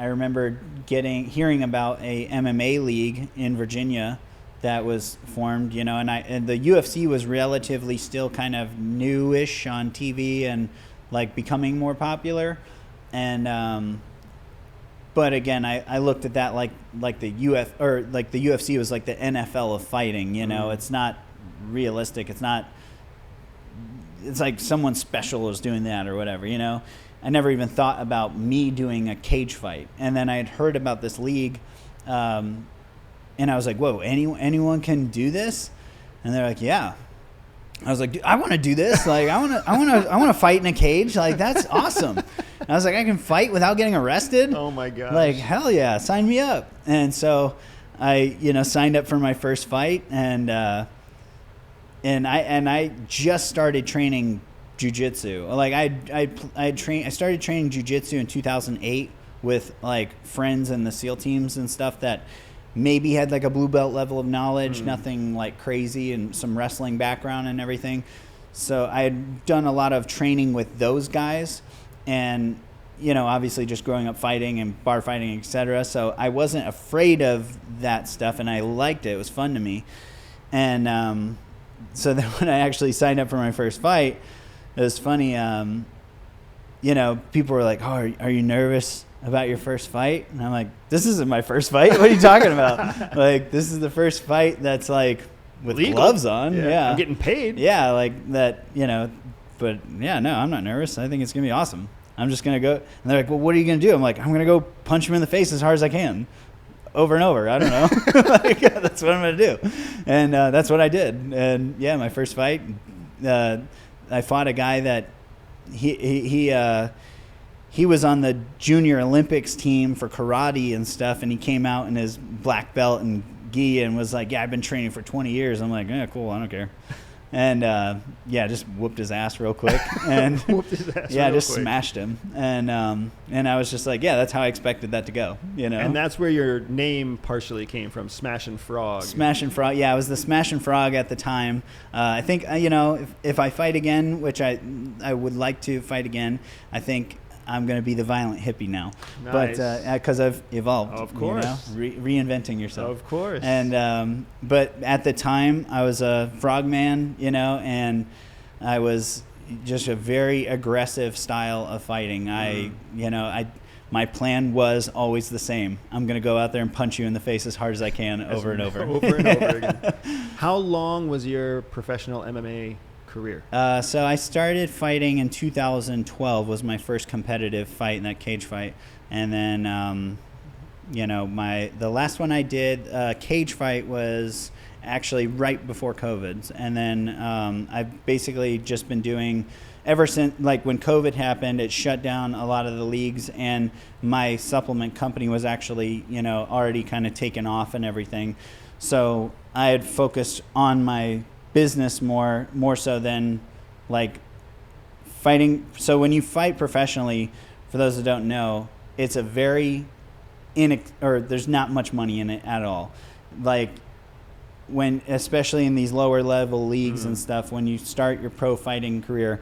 remember hearing about a MMA League in Virginia that was formed, and the UFC was relatively still kind of newish on TV and like becoming more popular. And but again, I looked at that like the the UFC was like the NFL of fighting. It's not realistic. It's like someone special is doing that or whatever. I never even thought about me doing a cage fight. And then I had heard about this league, and I was like, "Whoa, anyone can do this?" And they're like, "Yeah." I was like, "Dude, I want to do this. Like, I want to fight in a cage. Like, that's awesome." And I was like, "I can fight without getting arrested." Oh my god! Like, hell yeah, sign me up. And so I signed up for my first fight, and I just started training jiu-jitsu. Like I started training jiu-jitsu in 2008 with like friends in the SEAL teams and stuff that maybe had like a blue belt level of knowledge, nothing like crazy, and some wrestling background and everything. So I had done a lot of training with those guys, and obviously just growing up fighting and bar fighting, etc. So I wasn't afraid of that stuff, and I liked it. It was fun to me. And so then when I actually signed up for my first fight, it was funny. People were like, "Oh, are you nervous about your first fight?" And I'm like, "This isn't my first fight. What are you talking about? Like, this is the first fight that's like with legal gloves on. Yeah, I'm getting paid. Yeah, like that. But yeah, no, I'm not nervous. I think it's gonna be awesome. I'm just gonna go." And they're like, "Well, what are you gonna do?" I'm like, "I'm gonna go punch him in the face as hard as I can, over and over. I don't know. Like, that's what I'm gonna do." And that's what I did. And yeah, my first fight, I fought a guy that he was on the Junior Olympics team for karate and stuff, and he came out in his black belt and gi and was like, "Yeah, I've been training for 20 years." I'm like, "Yeah, cool, I don't care." And just whooped his ass real quick, and whooped his ass just quick. Smashed him, and I was just like, yeah, that's how I expected that to go, And that's where your name partially came from, Smashin' Frog. Smashin' Frog, yeah, I was the Smashin' Frog at the time. I think if I fight again, which I would like to fight again, I think I'm going to be the violent hippie now. Nice. But because I've evolved. Of course. Reinventing yourself. Of course. And but at the time, I was a frogman, and I was just a very aggressive style of fighting. My plan was always the same. I'm going to go out there and punch you in the face as hard as I can, over and over. Over and over again. How long was your professional MMA career? So I started fighting in 2012 was my first competitive fight, in that cage fight. And then, the last one I did, cage fight, was actually right before COVID. And then I've basically just been doing, ever since, like when COVID happened, it shut down a lot of the leagues, and my supplement company was actually, already kind of taken off and everything. So I had focused on my business more so than like fighting. So when you fight professionally, for those that don't know, it's a very there's not much money in it at all. Like especially in these lower level leagues and stuff, when you start your pro fighting career,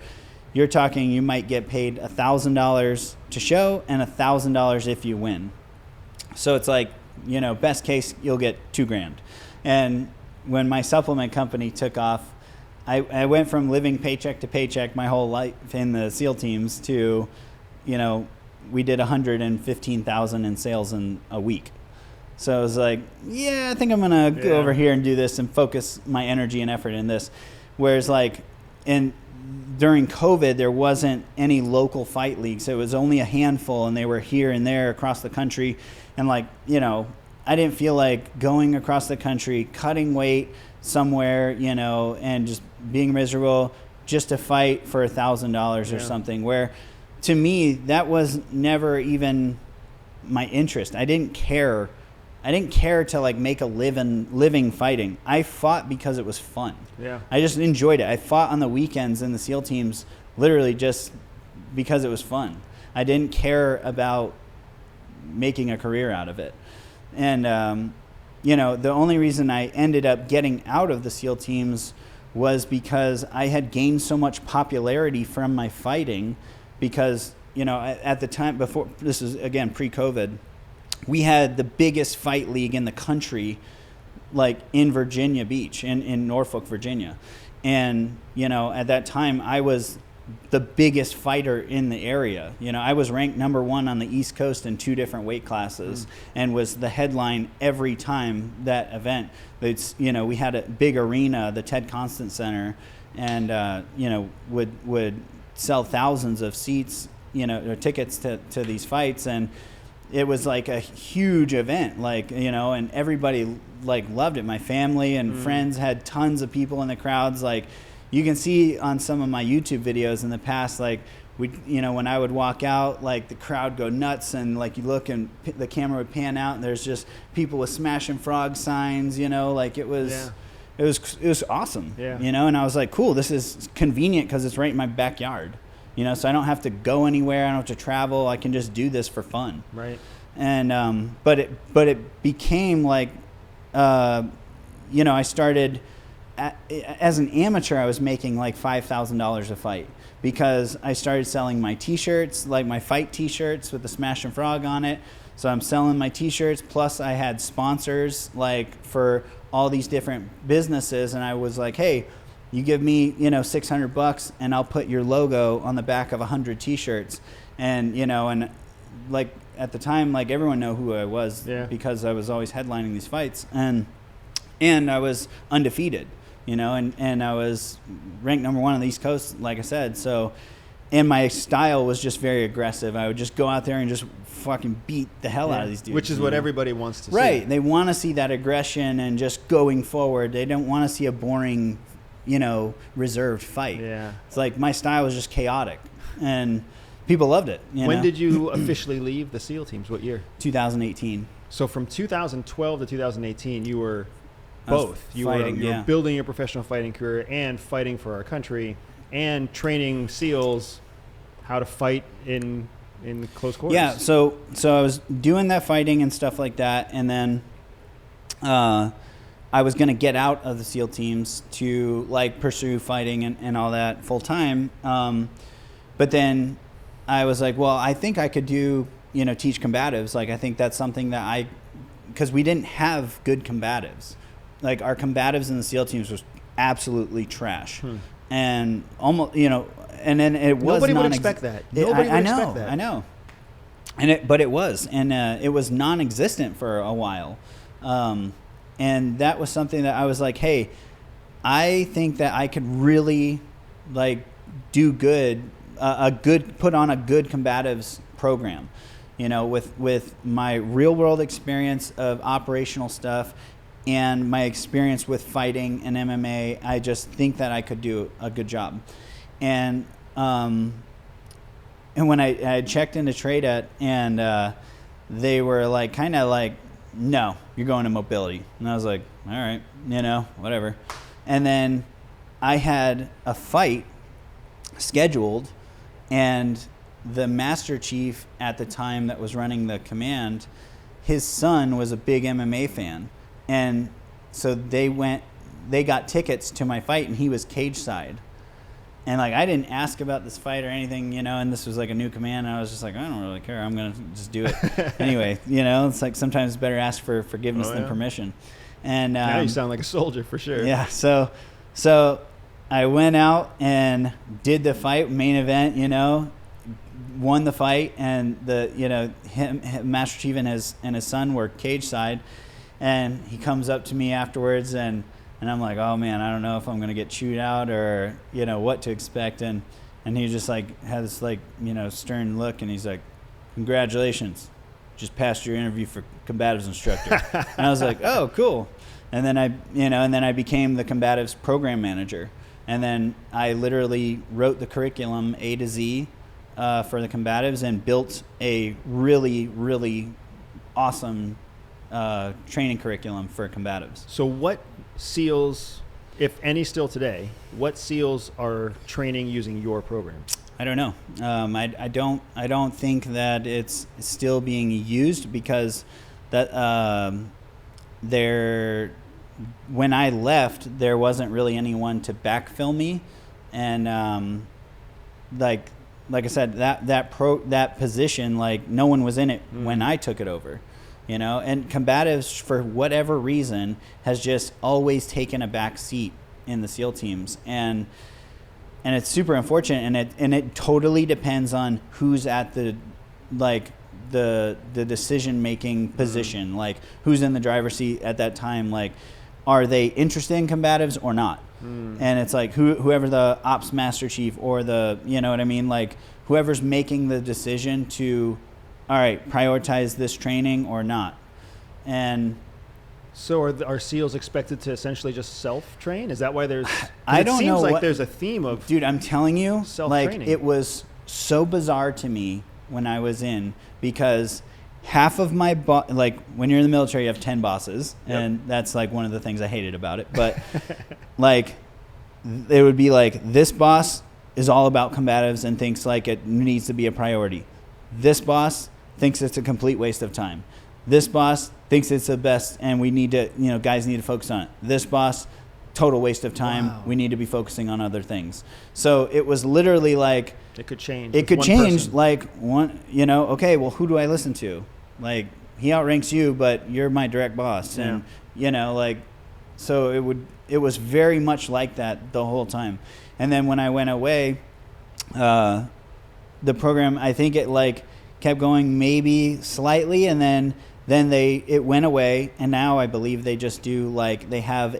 you're talking, you might get paid $1,000 to show and $1,000 if you win. So it's like, best case, you'll get $2,000. And when my supplement company took off, I went from living paycheck to paycheck my whole life in the SEAL teams to, we did 115,000 in sales in a week. So I was like, yeah, I think I'm going to go over here and do this and focus my energy and effort in this. Whereas during COVID, there wasn't any local fight leagues. So it was only a handful, and they were here and there across the country. And I didn't feel like going across the country, cutting weight somewhere, and just being miserable just to fight for $1,000 or something, where to me, that was never even my interest. I didn't care to like make a living fighting. I fought because it was fun. Yeah. I just enjoyed it. I fought on the weekends in the SEAL teams literally just because it was fun. I didn't care about making a career out of it. And, the only reason I ended up getting out of the SEAL teams was because I had gained so much popularity from my fighting, because, at the time before, this is again pre-COVID, we had the biggest fight league in the country, like in Virginia Beach, in Norfolk, Virginia. And, at that time I was the biggest fighter in the area. I was ranked number 1 on the East Coast in 2 different weight classes, and was the headline every time that event. We had a big arena, the Ted Constant Center, and would sell thousands of seats, or tickets to these fights, and it was like a huge event, and everybody loved it. My family and friends had tons of people in the crowds. You can see on some of my YouTube videos in the past, when I would walk out, like the crowd go nuts, and like you look and the camera would pan out, and there's just people with smashing frog signs, like it was awesome, and I was like, cool, this is convenient because it's right in my backyard, so I don't have to go anywhere, I don't have to travel, I can just do this for fun. Right. And but it became like, I started as an amateur, I was making like $5,000 a fight, because I started selling my t-shirts, like my fight t-shirts with the Smash and Frog on it. So I'm selling my t-shirts, plus I had sponsors like for all these different businesses, and I was like, hey, you give me $600 and I'll put your logo on the back of 100 t-shirts. And and like at the time, like everyone knew who I was, because I was always headlining these fights, and I was undefeated, and I was ranked number 1 on the East Coast, like I said. So, and my style was just very aggressive. I would just go out there and just fucking beat the hell out of these dudes. Which is what everybody wants to see. Right. They want to see that aggression and just going forward. They don't want to see a boring, reserved fight. Yeah. It's like my style was just chaotic, and people loved it. When did you officially leave the SEAL teams? What year? 2018. So from 2012 to 2018, you were both. You fighting, were building your professional fighting career and fighting for our country and training SEALs how to fight in close quarters. Yeah, so I was doing that fighting and stuff like that, and then I was going to get out of the SEAL teams to like pursue fighting and all that full time. But then I was like, well, I think I could do, teach combatives. Like, I think that's something that because we didn't have good combatives. Like, our combatives in the SEAL teams was absolutely trash. And almost, and then it was nobody would expect that. Nobody would expect that. I know. But it was, and it was non-existent for a while. And that was something that I was like, hey, I think that I could really like do good, put on a good combatives program, with my real world experience of operational stuff and my experience with fighting and MMA. I just think that I could do a good job. And when I checked into Trade At, and they were like, kind of like, no, you're going to mobility. And I was like, all right, whatever. And then I had a fight scheduled, and the Master Chief at the time that was running the command, his son was a big MMA fan. And so they got tickets to my fight, and he was cage side. And like, I didn't ask about this fight or anything, and this was like a new command, and I was just like, I don't really care. I'm going to just do it. Anyway, it's like sometimes it's better ask for forgiveness than permission. And now you sound like a soldier for sure. Yeah. So I went out and did the fight, main event, won the fight, and him, Master Chief and his son were cage side. And he comes up to me afterwards, and I'm like, oh man, I don't know if I'm gonna get chewed out or what to expect. And he just like had this like stern look, and he's like, congratulations, just passed your interview for combatives instructor. And I was like, oh cool. And then I became the combatives program manager, and then I literally wrote the curriculum A to Z for the combatives, and built a really, really awesome training curriculum for combatives. So what SEALs, if any still today, what SEALs are training using your program? I don't know. I don't think that it's still being used, because that when I left, there wasn't really anyone to backfill me, and like I said, that position, like no one was in it when I took it over. And combatives, for whatever reason, has just always taken a back seat in the SEAL teams, and it's super unfortunate, and it totally depends on who's at the decision making position, like who's in the driver's seat at that time, like are they interested in combatives or not? And it's like whoever the ops master chief or the like whoever's making the decision to, all right, prioritize this training or not. And so are SEALs expected to essentially just self-train? Is that why there's... I don't know. It seems like there's a theme of... Dude, I'm telling you, self-training. like it was so bizarre to me when I was in, because half of my like when you're in the military, you have 10 bosses, and that's like one of the things I hated about it. But like, it would be like, this boss is all about combatives and thinks like it needs to be a priority. This boss thinks it's a complete waste of time. This boss thinks it's the best, and we need to, guys need to focus on it. This boss, total waste of time. Wow. We need to be focusing on other things. So it was literally like, it could change. It could change like one, okay, well, who do I listen to? Like, he outranks you, but you're my direct boss. And, so it was very much like that the whole time. And then when I went away, the program, I think it like kept going maybe slightly, and then it went away. And now I believe they just do like, they have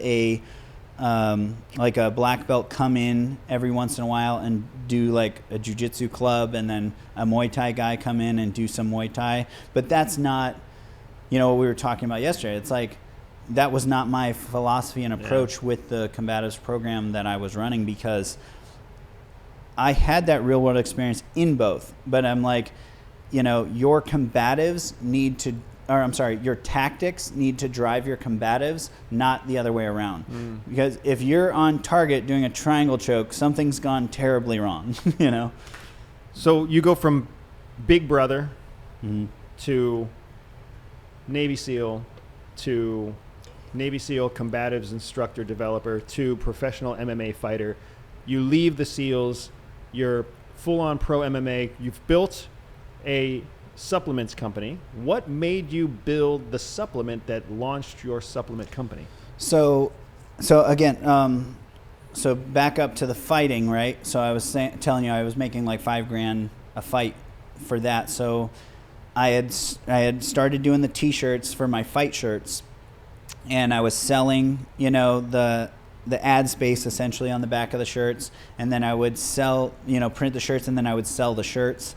like a black belt come in every once in a while and do like a jiu-jitsu club, and then a Muay Thai guy come in and do some Muay Thai. But that's not, what we were talking about yesterday. It's like, that was not my philosophy and approach with the combatives program that I was running, because I had that real world experience in both. But I'm like, your combatives need to, your tactics need to drive your combatives, not the other way around. Because if you're on target doing a triangle choke, something's gone terribly wrong, So you go from Big Brother to Navy SEAL to Navy SEAL combatives instructor developer to professional MMA fighter. You leave the SEALs, you're full-on pro MMA. You've built a supplements company. What made you build the supplement that launched your supplement company? So again, so back up to the fighting, right? So I was telling you I was making like $5,000 a fight for that. So I had started doing the T-shirts for my fight shirts, and I was selling, the ad space essentially on the back of the shirts, and then I would sell, print the shirts, and then I would sell the shirts.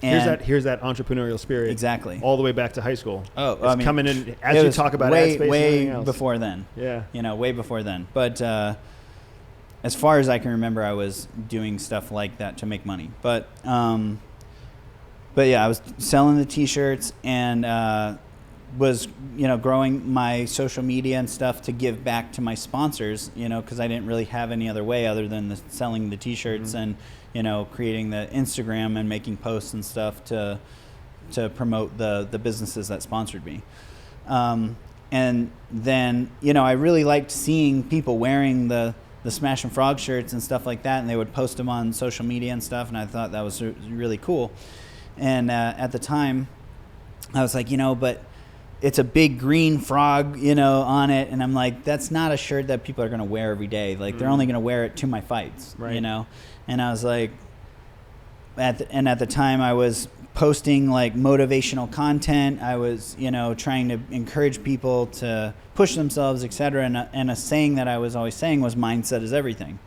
And here's that entrepreneurial spirit. Exactly. All the way back to high school. Oh, it's coming in as you talk about ad space. Way before then. Yeah. Way before then. But as far as I can remember, I was doing stuff like that to make money. But yeah, I was selling the T-shirts and was growing my social media and stuff to give back to my sponsors. Because I didn't really have any other way other than selling the T-shirts and creating the Instagram and making posts and stuff to promote the businesses that sponsored me. And then, I really liked seeing people wearing the Smash and Frog shirts and stuff like that, and they would post them on social media and stuff, and I thought that was really cool. And at the time, I was like, but it's a big green frog, on it, and I'm like, that's not a shirt that people are going to wear every day. Like, they're only going to wear it to my fights, right. And I was like, at the time I was posting like motivational content. I was, trying to encourage people to push themselves, etc. And a saying that I was always saying was, mindset is everything.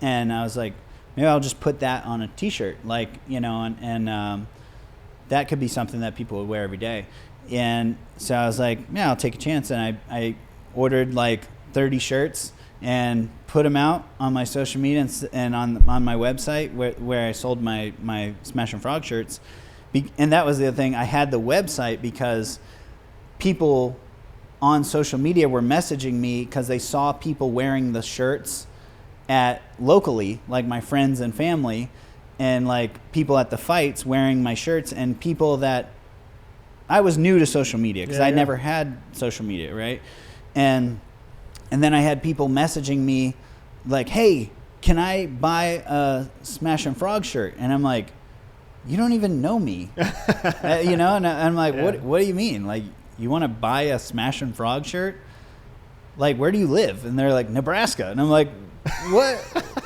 And I was like, maybe I'll just put that on a T-shirt, like, and that could be something that people would wear every day. And so I was like, yeah, I'll take a chance. And I ordered like 30 shirts and put them out on my social media and on my website where I sold my Smash and Frog shirts. And that was the other thing. I had the website because people on social media were messaging me because they saw people wearing the shirts locally, like my friends and family, and like people at the fights wearing my shirts, and people that I was new to social media because I never had social media, right? And then I had people messaging me like, hey, can I buy a Smash and Frog shirt? And I'm like, you don't even know me. And I'm like, what do you mean? Like, you want to buy a Smash and Frog shirt? Like, where do you live? And they're like, Nebraska. And I'm like, what?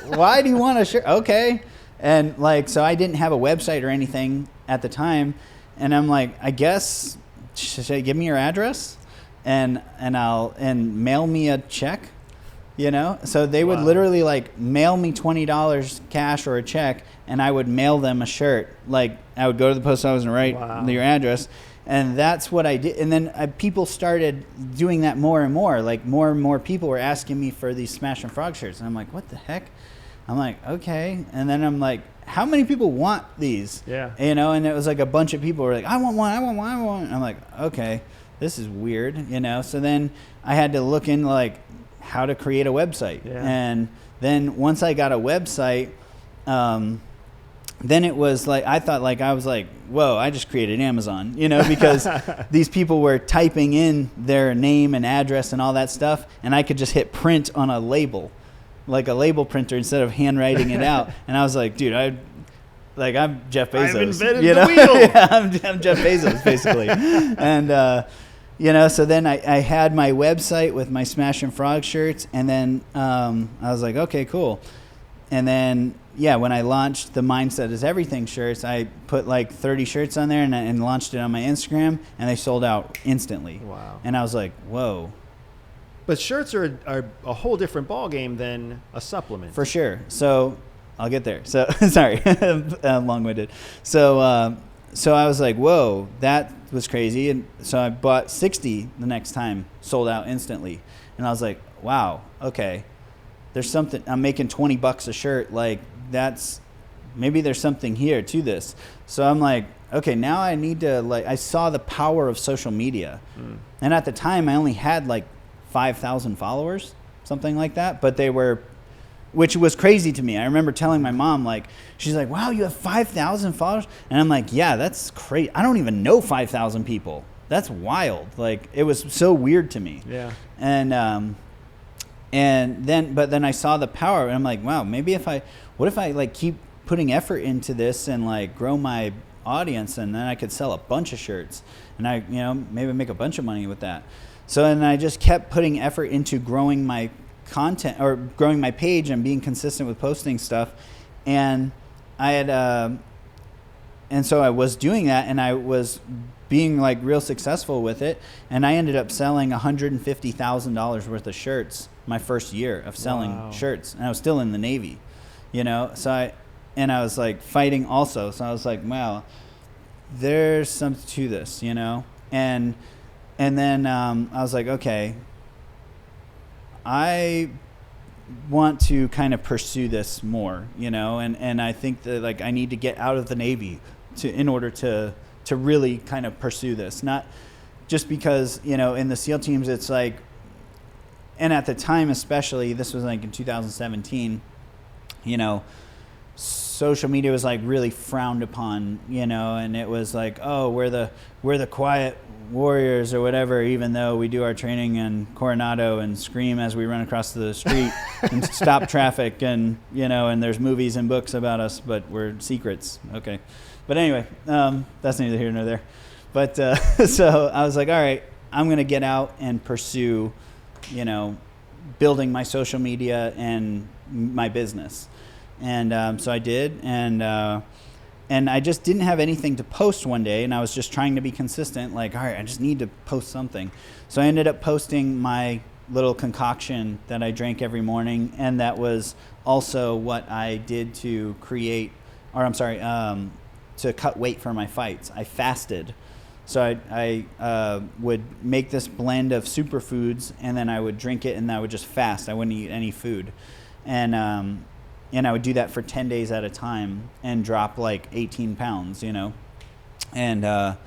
Why do you want a shirt? Okay. And like, so I didn't have a website or anything at the time. And I'm like, I guess, should I give me your address? And mail me a check, So they would literally like mail me $20 cash or a check, and I would mail them a shirt. Like, I would go to the post office and write your address, and that's what I did. And then people started doing that more and more. Like, more and more people were asking me for these Smash and Frog shirts, and I'm like, what the heck? I'm like, okay. And then I'm like, how many people want these? Yeah. You know, and it was like a bunch of people were like, I want one, I want one, I want one. And I'm like, okay, this is weird, you know? So then I had to look into like how to create a website. Yeah. And then once I got a website, then it was like, I thought like, I was like, whoa, I just created Amazon, you know, because these people were typing in their name and address and all that stuff. And I could just hit print on a label, like a label printer, instead of handwriting it out. And I was like, dude, I'm Jeff Bezos. I've invented you know? the wheel. Yeah, I'm Jeff Bezos, basically. And, you know, so then I had my website with my Smash and Frog shirts. And then I was like, okay, cool. And then, yeah, when I launched the Mindset is Everything shirts, I put like 30 shirts on there and launched it on my Instagram, and they sold out instantly. Wow. And I was like, whoa. But shirts are a whole different ballgame than a supplement. For sure. So I'll get there. So sorry, I'm long-winded. So I was like, whoa, that was crazy. And so I bought 60 the next time, sold out instantly. And I was like, wow, okay. There's something, I'm making $20 a shirt. Like maybe there's something here to this. So I'm like, okay, now I need to I saw the power of social media. And at the time I only had like 5,000 followers, something like that. But which was crazy to me. I remember telling my mom, like, she's like, wow, you have 5,000 followers? And I'm like, yeah, that's crazy. I don't even know 5,000 people. That's wild. Like, it was so weird to me. Yeah. But then I saw the power, and I'm like, wow, what if I like keep putting effort into this and like grow my audience, and then I could sell a bunch of shirts, and I, you know, maybe make a bunch of money with that. So then I just kept putting effort into growing my content or growing my page and being consistent with posting stuff. And I had, and so I was doing that, and I was being like real successful with it. And I ended up selling $150,000 worth of shirts my first year of selling shirts. And I was still in the Navy, you know? So I was like fighting also. So I was like, wow, there's something to this, you know? And then I was like, okay, I want to kind of pursue this more, you know? And I think that like I need to get out of the Navy in order to really kind of pursue this. Not just because, you know, in the SEAL teams, it's like, and at the time especially, this was like in 2017, you know, social media was like really frowned upon, you know, and it was like, oh, we're the quiet warriors or whatever, even though we do our training in Coronado and scream as we run across the street and stop traffic, and, you know, and there's movies and books about us, but we're secrets. Okay. But anyway, that's neither here nor there. But so I was like, all right, I'm going to get out and pursue, you know, building my social media and my business. And so I did. And I just didn't have anything to post one day. And I was just trying to be consistent. Like, all right, I just need to post something. So I ended up posting my little concoction that I drank every morning. And that was also what I did to to cut weight for my fights. I fasted. So I would make this blend of superfoods, and then I would drink it, and I would just fast. I wouldn't eat any food. And I would do that for 10 days at a time and drop like 18 pounds, you know. And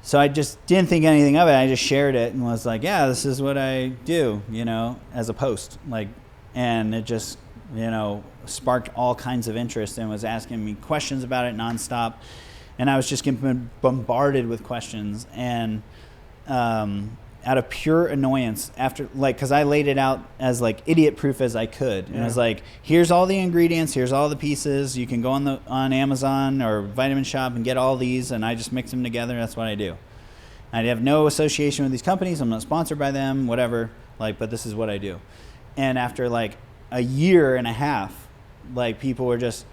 so I just didn't think anything of it. I just shared it and was like, yeah, this is what I do, you know, as a post. Like, and it just, you know, sparked all kinds of interest and was asking me questions about it nonstop. And I was just getting bombarded with questions. And out of pure annoyance, after, like, because I laid it out as like idiot proof as I could. And I was like, here's all the ingredients, here's all the pieces. You can go on Amazon or Vitamin Shop and get all these, and I just mix them together. That's what I do. I have no association with these companies. I'm not sponsored by them, whatever. Like, but this is what I do. And after like a year and a half, like, people were just,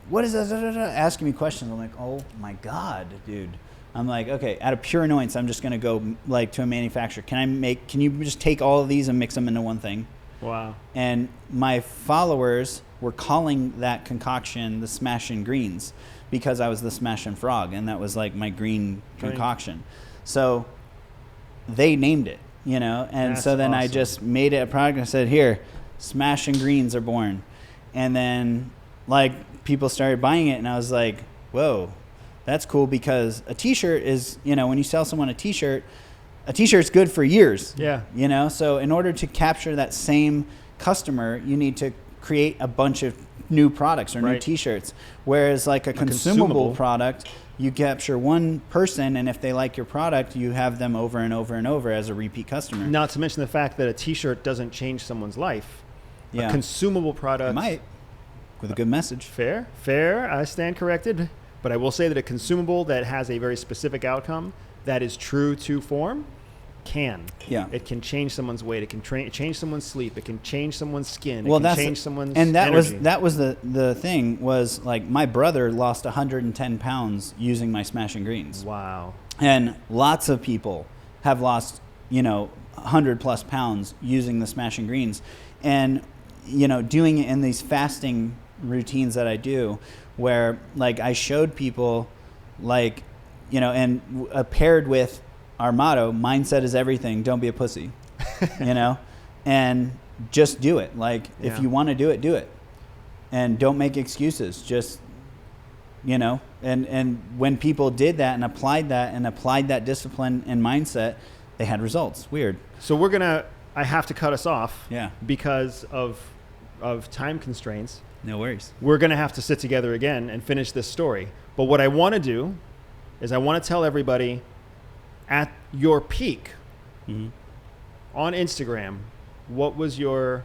what is that? Asking me questions. I'm like, oh my God, dude. I'm like, okay, out of pure annoyance, I'm just going to go like to a manufacturer. Can you just take all of these and mix them into one thing? Wow. And my followers were calling that concoction the Smash and Greens because I was the Smash and Frog, and that was like my green concoction. So they named it, you know, and That's so then awesome. I just made it a product and I said, here, Smash and Greens are born. And then like people started buying it, and I was like, whoa, that's cool, because a t-shirt is, you know, when you sell someone a t-shirt's good for years. Yeah. You know, so in order to capture that same customer, you need to create a bunch of new products or new t-shirts. Whereas like a consumable product, you capture one person, and if they like your product, you have them over and over and over as a repeat customer. Not to mention the fact that a t-shirt doesn't change someone's life. Yeah. A consumable product. It might, with a good message. Fair. I stand corrected. But I will say that a consumable that has a very specific outcome that is true to form can. Yeah. It can change someone's weight. It can change someone's sleep. It can change someone's skin. Well, it can change someone's and that energy. was the thing, was like my brother lost 110 pounds using my Smashing Greens. Wow. And lots of people have lost, you know, 100 plus pounds using the Smashing Greens. And, you know, doing it in these fasting routines that I do, where like I showed people, like, you know, and paired with our motto, mindset is everything, don't be a pussy, you know, and just do it. Like, if you want to do it, and don't make excuses. Just, you know, and when people did that and applied that discipline and mindset, they had results. Weird. So I have to cut us off. Yeah. Because of time constraints. No worries. We're going to have to sit together again and finish this story. But what I want to do is I want to tell everybody, at your peak on Instagram, what was your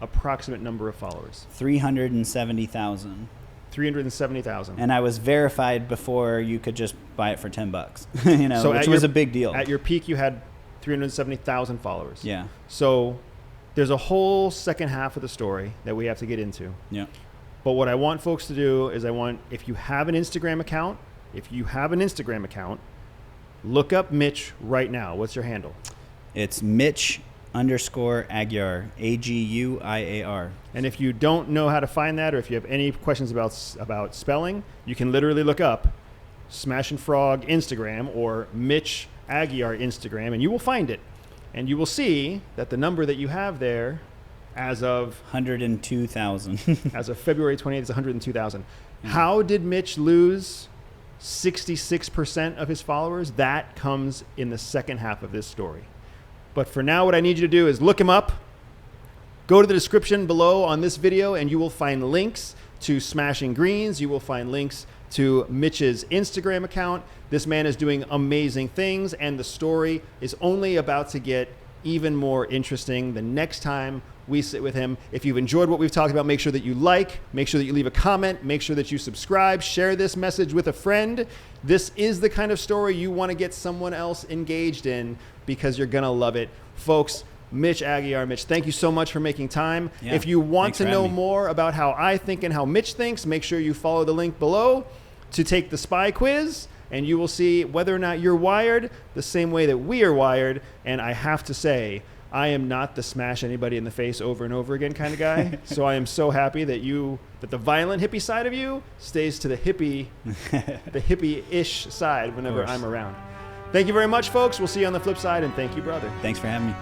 approximate number of followers? 370,000. 370,000. And I was verified before you could just buy it for $10, you know, so which was a big deal. At your peak, you had 370,000 followers. Yeah. So there's a whole second half of the story that we have to get into. Yeah. But what I want folks to do is if you have an Instagram account, look up Mitch right now. What's your handle? It's Mitch _Aguiar, Aguiar. And if you don't know how to find that, or if you have any questions about spelling, you can literally look up Smash and Frog Instagram or Mitch Aguiar Instagram, and you will find it. And you will see that the number that you have there as of 102,000. as of February 28th is 102,000. How did Mitch lose 66% of his followers? That comes in the second half of this story. But for now, what I need you to do is look him up. Go to the description below on this video, and you will find links to Smashing Greens. You will find links to Mitch's Instagram account. This man is doing amazing things, and the story is only about to get even more interesting the next time we sit with him. If you've enjoyed what we've talked about, make sure that you like, make sure that you leave a comment, make sure that you subscribe, share this message with a friend. This is the kind of story you want to get someone else engaged in, because you're going to love it. Folks, Mitch Aguiar. Mitch, thank you so much for making time. Yeah, if you want to know more about how I think and how Mitch thinks, make sure you follow the link below to take the SPY quiz, and you will see whether or not you're wired the same way that we are wired. And I have to say, I am not the smash anybody in the face over and over again kind of guy. So I am so happy that the violent hippie side of you stays to the hippie-ish side whenever I'm around. Thank you very much, folks. We'll see you on the flip side, and thank you, brother. Thanks for having me.